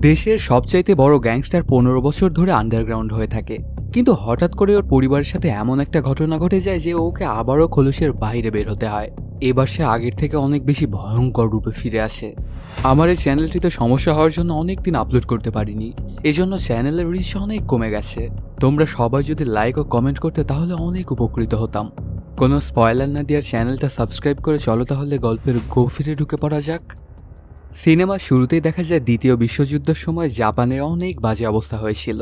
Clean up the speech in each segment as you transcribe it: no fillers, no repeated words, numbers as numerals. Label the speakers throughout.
Speaker 1: দেশের সবচাইতে বড় গ্যাংস্টার 15 বছর ধরে আন্ডারগ্রাউন্ড হয়ে থাকে, কিন্তু হঠাৎ করে ওর পরিবারের সাথে এমন একটা ঘটনা ঘটে যায় যে ওকে আবারও খোলসের বাইরে বের হতে হয়। এবার সে আগের থেকে অনেক বেশি ভয়ঙ্কর রূপে ফিরে আসে। আমার এই চ্যানেলটিতে সমস্যা হওয়ার জন্য অনেক দিন আপলোড করতে পারিনি, এজন্য চ্যানেলের রিচ অনেক কমে গেছে। তোমরা সবাই যদি লাইক ও কমেন্ট করতে তাহলে অনেক উপকৃত হতাম। কোনো স্পয়লার না দিয়ে চ্যানেলটা সাবস্ক্রাইব করে চলো তাহলে গল্পের গভীরে ঢুকে পড়া যাক। সিনেমার শুরুতেই দেখা যায় দ্বিতীয় বিশ্বযুদ্ধের সময় জাপানের অনেক বাজে অবস্থা হয়েছিল।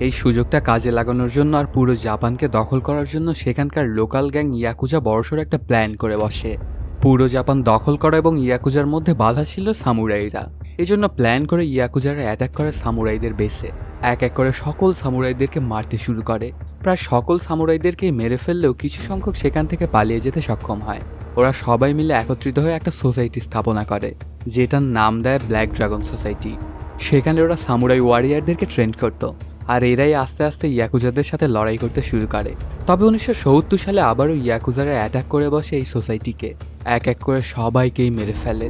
Speaker 1: এই সুযোগটা কাজে লাগানোর জন্য আর পুরো জাপানকে দখল করার জন্য সেখানকার লোকাল গ্যাং ইয়াকুজা বড়সড় একটা প্ল্যান করে বসে। পুরো জাপান দখল করা এবং ইয়াকুজার মধ্যে বাধা ছিল সামুরাইরা। এজন্য প্ল্যান করে ইয়াকুজারা অ্যাটাক করে সামুরাইদের বেসে। এক এক করে সকল সামুরাইদেরকে মারতে শুরু করে। প্রায় সকল সামুরাইদেরকেই মেরে ফেললেও কিছু সংখ্যক সেখান থেকে পালিয়ে যেতে সক্ষম হয়। ওরা সবাই মিলে একত্রিত হয়ে একটা সোসাইটি স্থাপনা করে, যেটার নাম দেয় ব্ল্যাক ড্রাগন সোসাইটি। সেখানে ওরা সামুরাই ওয়ারিয়ারদেরকে ট্রেন করত, আর এরাই আস্তে আস্তে ইয়াকুজাদের সাথে লড়াই করতে শুরু করে। তবে 1970 সালে আবারও ইয়াকুজারা অ্যাটাক করে বসে এই সোসাইটিকে, এক এক করে সবাইকেই মেরে ফেলে।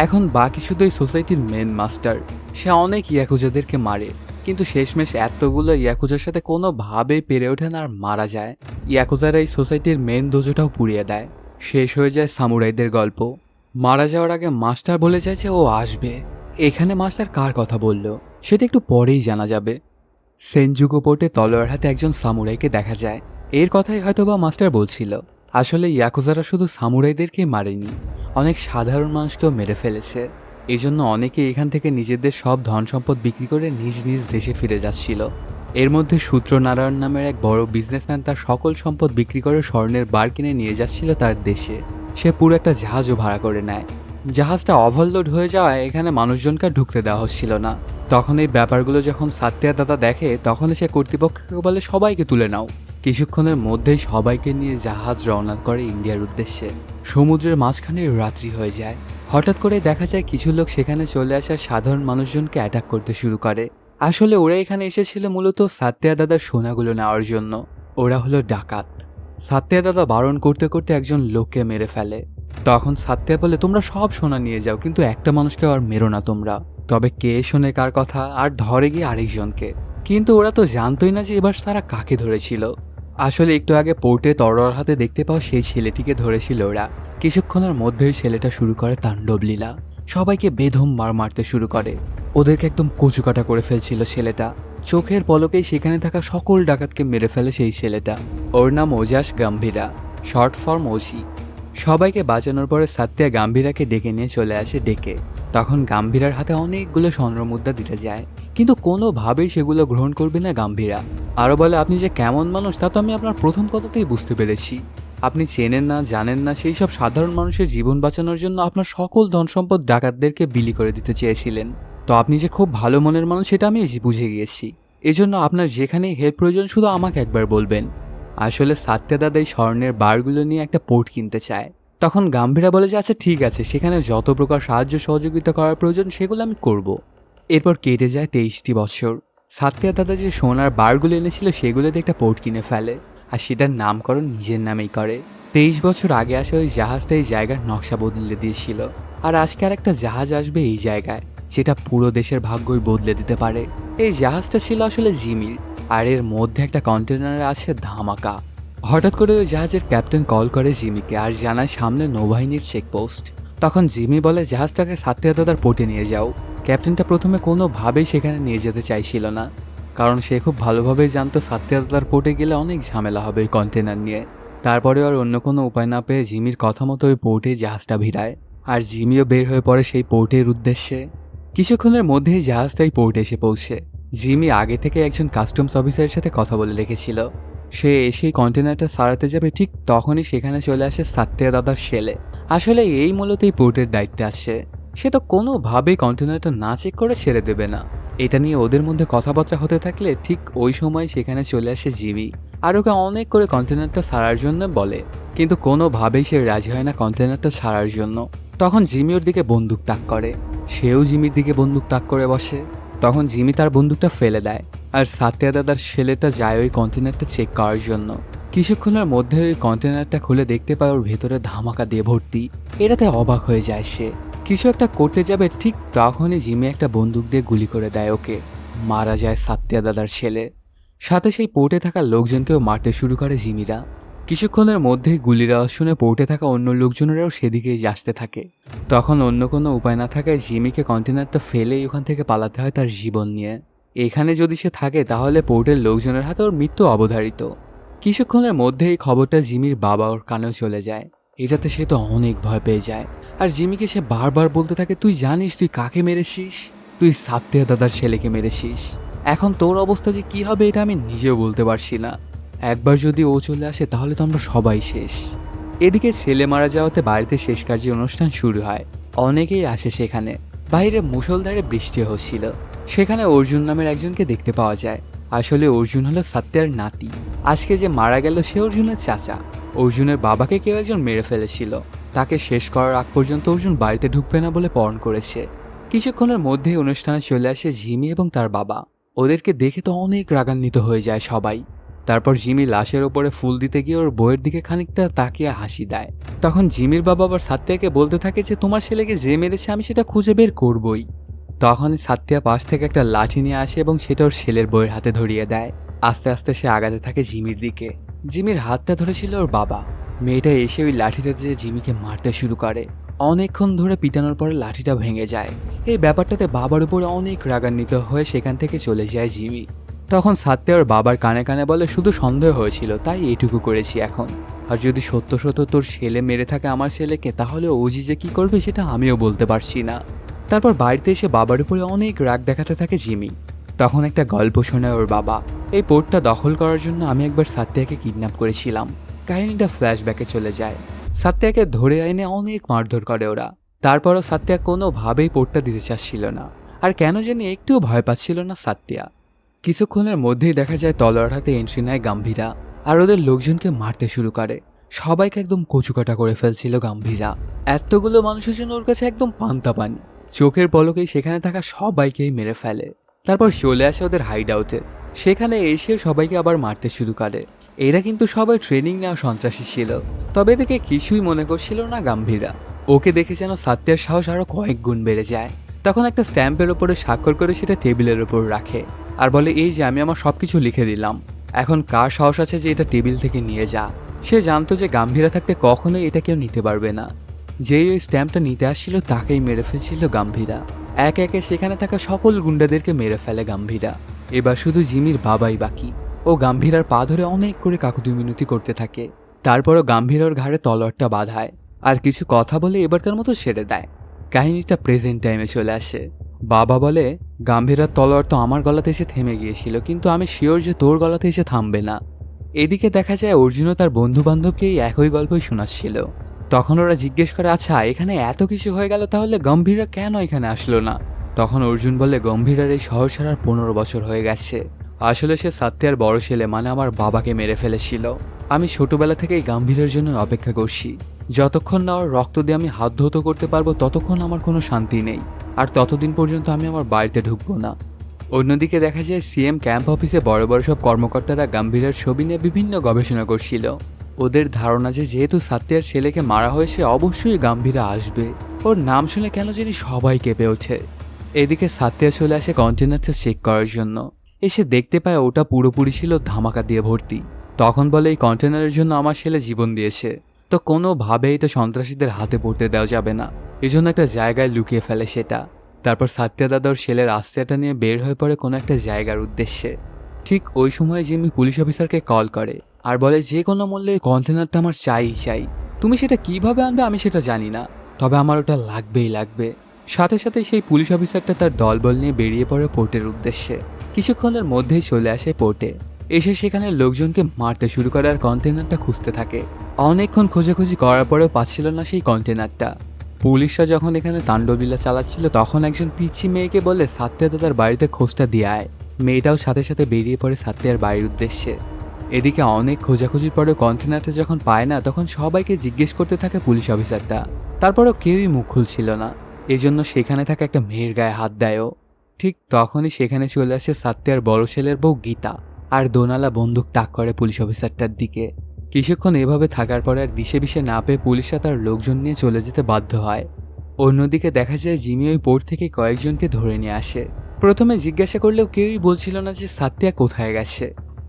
Speaker 1: এখন বাকি শুধু এই সোসাইটির মেন মাস্টার। সে অনেক ইয়াকুজাদেরকে মারে, কিন্তু শেষমেশ এতগুলো ইয়াকুজার সাথে কোনোভাবেই পেরে ওঠে না আর মারা যায়। ইয়াকুজারা এই সোসাইটির মেন দোজোটাও পুড়িয়ে দেয়। শেষ হয়ে যায় সামুরাইদের গল্প। মারা যাওয়ার আগে মাস্টার বলে যায় যে ও আসবে। এখানে মাস্টার কার কথা বলল সেটা একটু পরেই জানা যাবে। সেনজুকো পোর্টে তলোয়ার হাতে একজন সামুরাইকে দেখা যায়। এর কথাই হয়তোবা মাস্টার বলছিল। আসলে ইয়াকুজারা শুধু সামুরাইদেরকেই মারেনি, অনেক সাধারণ মানুষকেও মেরে ফেলেছে। এই জন্য অনেকে এখান থেকে নিজেদের সব ধন সম্পদ বিক্রি করে নিজ নিজ দেশে ফিরে যাচ্ছিল। এর মধ্যে সূত্রনারায়ণ নামের এক বড় বিজনেসম্যান তার সকল সম্পদ বিক্রি করে স্বর্ণের বার কিনে নিয়ে যাচ্ছিল তার দেশে। সে পুরো একটা জাহাজও ভাড়া করে নেয়। জাহাজটা ওভারলোড হয়ে যাওয়ায় এখানে মানুষজনকে ঢুকতে দেওয়া হচ্ছিল না। তখন এই ব্যাপারগুলো যখন সাত্তিয়া দাদা দেখে, তখন সে কর্তৃপক্ষকে বলে সবাইকে তুলে নাও। কিছুক্ষণের মধ্যেই সবাইকে নিয়ে জাহাজ রওনা করে ইন্ডিয়ার উদ্দেশ্যে। সমুদ্রের মাঝখানে রাত্রি হয়ে যায়। হঠাৎ করে দেখা যায় কিছু লোক সেখানে চলে আসা সাধারণ মানুষজনকে অ্যাটাক করতে শুরু করে। আসলে ওরা এখানে এসেছিল মূলত সাত্তিয়া দাদার সোনাগুলো নেওয়ার জন্য। ওরা হলো ডাকাত। সাত্তিয়া দাদা বারণ করতে করতে একজন লোককে মেরে ফেলে। তখন সাত্তিয়া বলে, তোমরা সব সোনা নিয়ে যাও, কিন্তু একটা মানুষকে আর মেরো না তোমরা। তবে কে শোনে কার কথা, আর ধরে গিয়ে আরেকজনকে। কিন্তু ওরা তো জানতোই না যে এবার তারা কাকে ধরেছিল। আসলে একটু আগে পোর্টে তরোয়ার হাতে দেখতে পাওয়া সেই ছেলেটিকে ধরেছিল ওরা। কিছুক্ষণের মধ্যেই ছেলেটা শুরু করে তাণ্ডব লীলা। সবাইকে বেধম মারতে শুরু করে। ওদেরকে একদম কচুকাটা করে ফেলছিল ছেলেটা। চোখের পলকেই সেখানে থাকা সকল ডাকাতকে মেরে ফেলে সেই ছেলেটা। ওর নাম ওজাস গাম্ভীরা, শর্ট ফর্ম ওসি। সবাইকে বাঁচানোর পরে সাত্তিয়া গাম্ভীরাকে ডেকে নিয়ে চলে আসে ডেকে। তখন গাম্ভীরার হাতে অনেকগুলো স্বর্ণমুদ্রা দিতে যায়, কিন্তু কোনোভাবেই সেগুলো গ্রহণ করবে না গাম্ভীরা। আরও বলে, আপনি যে কেমন মানুষ তা তো আমি আপনার প্রথম কথাতেই বুঝতে পেরেছি। আপনি চেনেন না, জানেন না সেই সব সাধারণ মানুষের জীবন বাঁচানোর জন্য আপনার সকল ধন সম্পদ ডাকাতদেরকে বিলি করে দিতে চেয়েছিলেন। তো আপনি যে খুব ভালো মনের মানুষ সেটা আমি বুঝে গিয়েছি। এজন্য আপনার যেখানেই হেল্প প্রয়োজন শুধু আমাকে একবার বলবেন। আসলে সাত্তিয়া দাদা এই স্বর্ণের বারগুলো নিয়ে একটা পোর্ট কিনতে চায়। তখন গাম্ভীরা বলে যে আচ্ছা ঠিক আছে, সেখানে যত প্রকার সাহায্য সহযোগিতা করার প্রয়োজন সেগুলো আমি করব। এরপর কেটে যায় 23টি বছর। সাত্তিয়া দাদা যে সোনার বারগুলো এনেছিল সেগুলোতে একটা পোর্ট কিনে ফেলে, আর সেটার নামকরণ নিজের নামেই করে। 23 বছর আগে আসে ওই জাহাজটা এই জায়গার নকশা বদলে দিয়েছিল। আর আজকে আর একটা জাহাজ আসবে এই জায়গায়, যেটা পুরো দেশের ভাগ্যই বদলে দিতে পারে। এই জাহাজটা ছিল আসলে জিমির, আর এর মধ্যে একটা কন্টেনারে আছে ধামাকা। হঠাৎ করে ওই জাহাজের ক্যাপ্টেন কল করে জিমিকে আর জানায় সামনে নৌবাহিনীর চেকপোস্ট। তখন জিমি বলে জাহাজটাকে সাত্তিয়া দাদার পোর্টে নিয়ে যাও। ক্যাপ্টেনটা প্রথমে কোনোভাবেই সেখানে নিয়ে যেতে চাইছিল না, কারণ সে খুব ভালোভাবেই জানতো সাত্তিয়া দাদার পোর্টে গেলে অনেক ঝামেলা হবে ওই কন্টেনার নিয়ে। তারপরে আর অন্য কোনো উপায় না পেয়ে জিমির কথা মতো ওই পোর্টে জাহাজটা ভিড়ায়, আর জিমিও বের হয়ে পড়ে সেই পোর্টের উদ্দেশ্যে। কিছুক্ষণের মধ্যেই জাহাজটাই পোর্টে এসে পৌঁছে। জিমি আগে থেকে একজন কাস্টমস অফিসারের সাথে কথা বলে রেখেছিল। সে এসেই কন্টেনারটা সারাতে যাবে, ঠিক তখনই সেখানে চলে আসে সাত্তিয়া দাদার ছেলে। আসলে এই মূলত এই পোর্টের দায়িত্বে আসে। সে তো কোনোভাবেই কন্টেনারটা না চেক করে ছেড়ে দেবে না। এটা নিয়ে ওদের মধ্যে কথাবার্তা হতে থাকলে ঠিক ওই সময় সেখানে চলে আসে জিমি, আর ওকে অনেক করে কন্টেনারটা ছাড়ার জন্য বলে, কিন্তু কোনোভাবেই সে রাজি হয় না কন্টেনারটা ছাড়ার জন্য। তখন জিমি ওর দিকে বন্দুক তাক করে, সেও জিমির দিকে বন্দুক তাক করে বসে। তখন জিমি তার বন্দুকটা ফেলে দেয়, আর সাত্তিয়া দাদার ছেলেটা যায় ওই কন্টেনারটা চেক করার জন্য। কিছুক্ষণের মধ্যে ওই কন্টেনারটা খুলে দেখতে পায় ওর ভেতরে ধামাকা দিয়ে ভর্তি। এটাতে অবাক হয়ে যায় সে। কিছু একটা করতে যাবে, ঠিক তখনই জিমি একটা বন্দুক দিয়ে গুলি করে দেয় ওকে। মারা যায় সাত্তিয়া দাদার ছেলে। সাথে সেই পোর্টে থাকা লোকজনকেও মারতে শুরু করে জিমিরা। কিছুক্ষণের মধ্যেই গুলির আওয়াজ শুনে পোর্টে থাকা অন্য লোকজনেরাও সেদিকেই আসতে থাকে। তখন অন্য কোনো উপায় না থাকায় জিমিকে কন্টেনারটা ফেলেই ওখান থেকে পালাতে হয় তার জীবন নিয়ে। এখানে যদি সে থাকে তাহলে পোর্টের লোকজনের হাতে ওর মৃত্যু অবধারিত। কিছুক্ষণের মধ্যে এই খবরটা জিমির বাবা ওর কানেও চলে যায়। এটাতে সে তো অনেক ভয় পেয়ে যায়। আর জিমিকে সে বারবার বলতে থাকে, তুই জানিস তুই কাকে মেরেছিস? তুই সাত্তিয়া দাদার ছেলেকে মেরেছিস। এখন তোর অবস্থা যে কি হবে এটা আমি নিজেও বলতে পারছি না। একবার যদি ও চলে আসে তাহলে তো আমরা সবাই শেষ। এদিকে ছেলে মারা যাওয়াতে বাড়িতে শেষ কার্যের অনুষ্ঠান শুরু হয়। অনেকেই আসে সেখানে। বাইরে মুষলধারে বৃষ্টি হচ্ছিল। সেখানে অর্জুন নামের একজনকে দেখতে পাওয়া যায়। আসলে অর্জুন হলো সাত্যার নাতি। আজকে যে মারা গেল সে অর্জুনের চাচা। অর্জুনের বাবাকে কেউ একজন মেরে ফেলেছিল। তাকে শেষ করার আগ পর্যন্ত অর্জুন বাড়িতে ঢুকবে না বলে পণ করেছে। কিছুক্ষণের মধ্যেই অনুষ্ঠানে চলে আসে জিমি এবং তার বাবা। ওদেরকে দেখে তো অনেক রাগান্বিত হয়ে যায় সবাই। তারপর জিমি লাশের ওপরে ফুল দিতে গিয়ে ওর বইয়ের দিকে খানিকটা তাকিয়ে হাসি দেয়। তখন জিমির বাবা আবার সাত্যাকে বলতে থাকে যে তোমার ছেলেকে যে মেরেছে আমি সেটা খুঁজে বের করবই। তখনই সাত্তিয়া পাশ থেকে একটা লাঠি নিয়ে আসে এবং সেটা ওর ছেলের বইয়ের হাতে ধরিয়ে দেয়। আস্তে আস্তে সে আগাতে থাকে জিমির দিকে। জিমির হাতটা ধরেছিল ওর বাবা। মেয়েটা এসে ওই লাঠিটা দিয়ে জিমিকে মারতে শুরু করে। অনেকক্ষণ ধরে পিটানোর পরে লাঠিটা ভেঙে যায়। এই ব্যাপারটাতে বাবার উপরে অনেক রাগান্বিত হয়ে সেখান থেকে চলে যায় জিমি। তখন সাত্তিয়া ওর বাবার কানে কানে বলে, শুধু সন্দেহ হয়েছিল তাই এইটুকু করেছি এখন। আর যদি সত্য সত্য তোর ছেলে মেরে থাকে আমার ছেলেকে, তাহলে ওজি যে কি করবে সেটা আমিও বলতে পারছি না। তারপর বাড়িতে এসে বাবার উপরে অনেক রাগ দেখাতে থাকে জিমি। তখন একটা গল্প শোনায় ওর বাবা। এই পোর্টটা দখল করার জন্য আমি একবার সাত্তিয়াকে কিডন্যাপ করেছিলাম। কাহিনীটা ফ্ল্যাশব্যাকে চলে যায়। সাত্তিয়াকে ধরে এনে অনেক মারধর করে ওরা। তারপরও সাত্তিয়া কোনোভাবেই পোর্টটা দিতে চাচ্ছিল না। আর কেন জানি একটুও ভয় পাচ্ছিল না সাত্তিয়া। কিছুক্ষণের মধ্যেই দেখা যায় তলোয়ার হাতে এন্ট্রি নেয় গাম্ভীরা। আর ওদের লোকজনকে মারতে শুরু করে। সবাইকে একদম কচুকাটা করে ফেলছিল গাম্ভীরা। এতগুলো মানুষের জন্য ওর কাছে একদম পান্তা পানি। চোখের পলকেই সেখানে থাকা সবাইকেই মেরে ফেলে। তারপর চলে আসে ওদের হাইড আউটে। সেখানে এসে সবাইকে আবার মারতে শুরু করে। এরা কিন্তু সবাই ট্রেনিং নেওয়া সন্ত্রাসী ছিল। তবে এদেরকে কিছুই মনে করছিল না গাম্ভীরা। ওকে দেখে যেন সাত্যার সাহস আরো কয়েক গুণ বেড়ে যায়। তখন একটা স্ট্যাম্পের ওপরে স্বাক্ষর করে সেটা টেবিলের ওপর রাখে। আর বলে, এই যে আমি আমার সবকিছু লিখে দিলাম। এখন কার সাহস আছে যে এটা টেবিল থেকে নিয়ে যা? সে জানতো যে গাম্ভীরা থাকতে কখনোই এটা কেউ নিতে পারবে না। যেই ওই স্ট্যাম্পটা নিতে আসছিল তাকেই মেরে ফেলছিল গাম্ভীরা। একে একে সেখানে থাকা সকল গুন্ডাদেরকে মেরে ফেলে গাম্ভীরা। এবার শুধু জিমির বাবাই বাকি। ও গাম্ভীরার পা ধরে অনেক করে কাকুতি মিনতি করতে থাকে। তারপরও গাম্ভীরার ঘাড়ে তলোয়ারটা বাঁধায় আর কিছু কথা বলে এবারকার মতো ছেড়ে দেয়। কাহিনীটা প্রেজেন্ট টাইমে চলে আসে। বাবা বলে, গাম্ভীরার তলোয়ার তো আমার গলাতে এসে থেমে গিয়েছিল, কিন্তু আমি শিওর যে তোর গলাতে এসে থামবে না। এদিকে দেখা যায় অর্জুনও তার বন্ধু বান্ধবকে এই একই গল্পই শোনাচ্ছিল। তখন ওরা জিজ্ঞেস করে, আচ্ছা এখানে এত কিছু হয়ে গেল তাহলে গম্ভীরা কেন এখানে আসলো না? তখন অর্জুন বলে, গম্ভীরার এই শহর ছাড়ার 15 বছর হয়ে গেছে। আসলে সে সাত্যার বড় ছেলে, মানে আমার বাবাকে মেরে ফেলেছিল। আমি ছোটবেলা থেকেই গম্ভীরের জন্য অপেক্ষা করছি। যতক্ষণ না ওর রক্ত দিয়ে আমি হাত ধৌত করতে পারবো ততক্ষণ আমার কোনো শান্তি নেই। আর ততদিন পর্যন্ত আমি আমার বাড়িতে ঢুকবো না। অন্যদিকে দেখা যায় সিএম ক্যাম্প অফিসে বড় বড় সব কর্মকর্তারা গাম্ভীরের ছবি নিয়ে বিভিন্ন গবেষণা করছিল। ওদের ধারণা যে যেহেতু সাত্যার ছেলেকে মারা হয়েছে অবশ্যই গাম্ভীরা আসবে। ওর নাম শুনে কেন জানি সবাই কেঁপে ওঠে। এদিকে সাত্তিয়া চলে আসে কন্টেনারটা চেক করার জন্য। এসে দেখতে পায় ওটা পুরোপুরি ছিল ধামাকা দিয়ে ভর্তি। তখন বলে, এই কন্টেনারের জন্য আমার ছেলে জীবন দিয়েছে, তো কোনোভাবে এটা সন্ত্রাসীদের হাতে পড়তে দেওয়া যাবে না। এজন্য একটা জায়গায় লুকিয়ে ফেলে সেটা। তারপর সাত্তিয়া দাদা ওর ছেলের আস্তেটা নিয়ে বের হয়ে পড়ে কোনো একটা জায়গার উদ্দেশ্যে। ঠিক ওই সময় জিমি পুলিশ অফিসারকে কল করে আর বলে, যে কোনো মূল্যে কন্টেনারটা আমার চাই। তুমি সেটা কিভাবে আনবে আমি সেটা জানি না, তবে আমার ওটা লাগবেই লাগবে। সাথে সাথে সেই পুলিশ অফিসারটা তার দলবল নিয়ে বেরিয়ে পড়ে পোর্টের উদ্দেশ্যে। কিছুক্ষণের মধ্যেই চলে আসে পোর্টে। এসে সেখানে লোকজনকে মারতে শুরু করে আর কন্টেনারটা খুঁজতে থাকে। অনেকক্ষণ খোঁজাখুঁজি করার পরেও পাচ্ছিল না সেই কন্টেনারটা। পুলিশরা যখন এখানে তাণ্ডবলীলা চালাচ্ছিল তখন একজন পিচ্ছি মেয়েকে বলে, সাত্তিয়া দাদার বাড়িতে খোঁজটা দিয়ে আয়। মেয়েটাও সাথে সাথে বেরিয়ে পড়ে সাত্তিয়ার বাড়ির উদ্দেশ্যে। এদিকে অনেক খোঁজাখুঁজির পরেও কন্টেনারটা যখন পায় না তখন সবাইকে জিজ্ঞেস করতে থাকে পুলিশ অফিসারটা। তারপরও কেউই মুখ খুলছিল না। এজন্য সেখানে থাকা একটা মেয়ের গায়ে হাত দেয়ও। ঠিক তখনই সেখানে চলে আসে সাত্তিয়ার বড় ছেলের বউ গীতা। আর দোনালা বন্দুক তাক করে পুলিশ অফিসারটার দিকে। কিছুক্ষণ এভাবে থাকার পরে আর দিশে বিশে না পেয়ে পুলিশরা তার লোকজন নিয়ে চলে যেতে বাধ্য হয়। অন্যদিকে দেখা যায় জিমি ওই পোর্ট থেকে কয়েকজনকে ধরে নিয়ে আসে। প্রথমে জিজ্ঞাসা করলেও কেউই বলছিল না যে সাত্তিয়া কোথায় গেছে।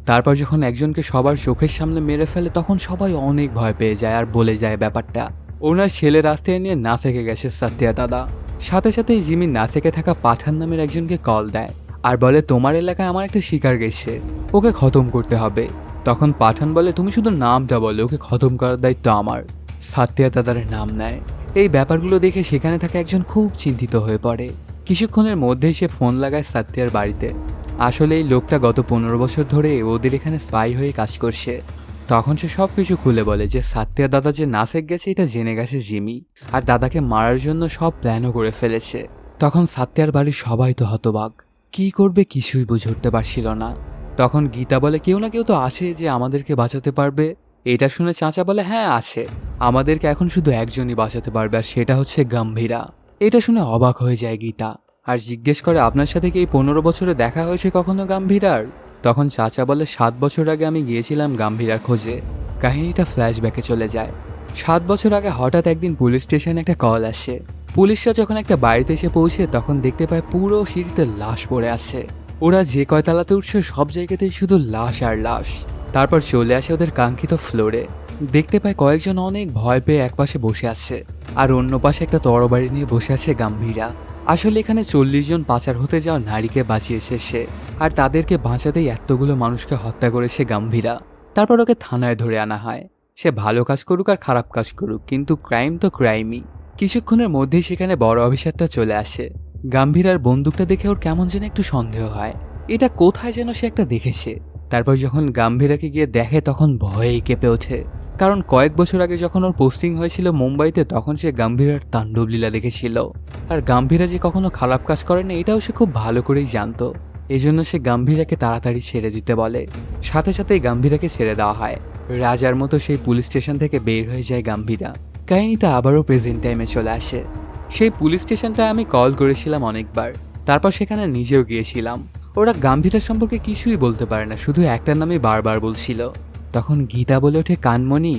Speaker 1: তারপর যখন একজনকে সবার চোখের সামনে মেরে ফেলে তখন সবাই অনেক ভয় পেয়ে যায় আর বলে যায় ব্যাপারটা ওনার ছেলে রাস্তায় নিয়ে নাসেকে গেছে সাত্তিয়া দাদা। সাথে সাথেই জিমি নাসেকে থাকা পাঠান নামের একজনকে কল দেয় আর বলে তোমার এলাকায় আমার একটা শিকার গেছে, ওকে খতম করতে হবে। তখন পাঠান বলে তুমি শুধু নামটা বলে, ওকে খতম করার দায়িত্ব আমার। সাত্তিয়া দাদার নাম নেয়। এই ব্যাপারগুলো দেখে সেখানে থাকা একজন খুব চিন্তিত হয়ে পড়ে। কিছুক্ষণের মধ্যেই সে ফোন লাগায় সাত্তিয়ার বাড়িতে। আসলে এই লোকটা গত 15 বছর ধরে ওদের এখানে স্পাই হয়ে কাজ করছে। তখন সে সবকিছু খুলে বলে যে সাত্তিয়া দাদা যে নাসেক গেছে এটা জেনে গেছে জিমি, আর দাদাকে মারার জন্য সব প্ল্যানও করে ফেলেছে। তখন সাত্তিয়ার বাড়ির সবাই তো হতবাক, কি করবে কিছুই বুঝে উঠতে পারছিল না। তখন গীতা বলে কেউ না কেউ তো আছে যে আমাদেরকে বাঁচাতে পারবে। এটা শুনে চাচা বলে হ্যাঁ আছে, আমাদেরকে এখন শুধু একজনই বাঁচাতে পারবে আর সেটা হচ্ছে গম্ভীরা। এটা শুনে অবাক হয়ে যায় গীতা আর জিজ্ঞেস করে আপনার সাথে কি এই 15 বছরে দেখা হয়েছে কখনো গম্ভীরার? তখন চাচা বলে 7 বছর আগে আমি গিয়েছিলাম গম্ভীরার খোঁজে। কাহিনীটা ফ্ল্যাশব্যাকে চলে যায়। 7 বছর আগে হঠাৎ একদিন পুলিশ স্টেশনে একটা কল আসে। পুলিশরা যখন একটা বাড়িতে এসে পৌঁছে তখন দেখতে পায় পুরো সিঁড়িতে লাশ পড়ে আছে। ওরা যে কয়তলাতে উঠছে সব জায়গাতেই শুধু লাশ আর লাশ। তারপর চলে আসে ওদের কাঙ্ক্ষিত ফ্লোরে। দেখতে পায় কয়েকজন অনেক ভয় পেয়ে একপাশে বসে আছে আর অন্য পাশে একটা তরবারি নিয়ে বসে আছে গম্ভীরা। আসলে এখানে 40 জন পাচার হতে যাওয়া নারীকে বাঁচিয়েছে সে, আর তাদেরকে বাঁচাতেই এতগুলো মানুষকে হত্যা করেছে গম্ভীরা। তারপর ওকে থানায় ধরে আনা হয়। সে ভালো কাজ করুক আর খারাপ কাজ করুক, কিন্তু ক্রাইম তো ক্রাইমই। কিছুক্ষণের মধ্যেই সেখানে বড় অফিসারটা চলে আসে। গম্ভীরার বন্দুকটা দেখে ওর কেমন যেন একটু সন্দেহ হয়, এটা কোথায় যেন সে একটা দেখেছে। তারপর যখন গম্ভীরাকে গিয়ে দেখে তখন ভয়েই কেঁপে ওঠে, কারণ কয়েক বছর আগে যখন ওর পোস্টিং হয়েছিল মুম্বাইতে তখন সে গম্ভীরার তাণ্ডবলীলা দেখেছিল। আর গম্ভীরা যে কখনো খারাপ কাজ করে না এটাও সে খুব ভালো করেই জানতো। এজন্য সে গম্ভীরাকে তাড়াতাড়ি ছেড়ে দিতে বলে। সাথে সাথেই গম্ভীরাকে ছেড়ে দেওয়া হয়। রাজার মতো সেই পুলিশ স্টেশন থেকে বের হয়ে যায় গম্ভীরা। কাহিনীটা আবারও প্রেজেন্ট টাইমে চলে আসে। সেই পুলিশ স্টেশনটায় আমি কল করেছিলাম অনেকবার, তারপর সেখানে নিজেও গিয়েছিলাম। ওরা গম্ভীরা সম্পর্কে কিছুই বলতে পারে না, শুধু একটার নামে বারবার বলছিল। তখন গীতা বলে ওঠে কানমণি।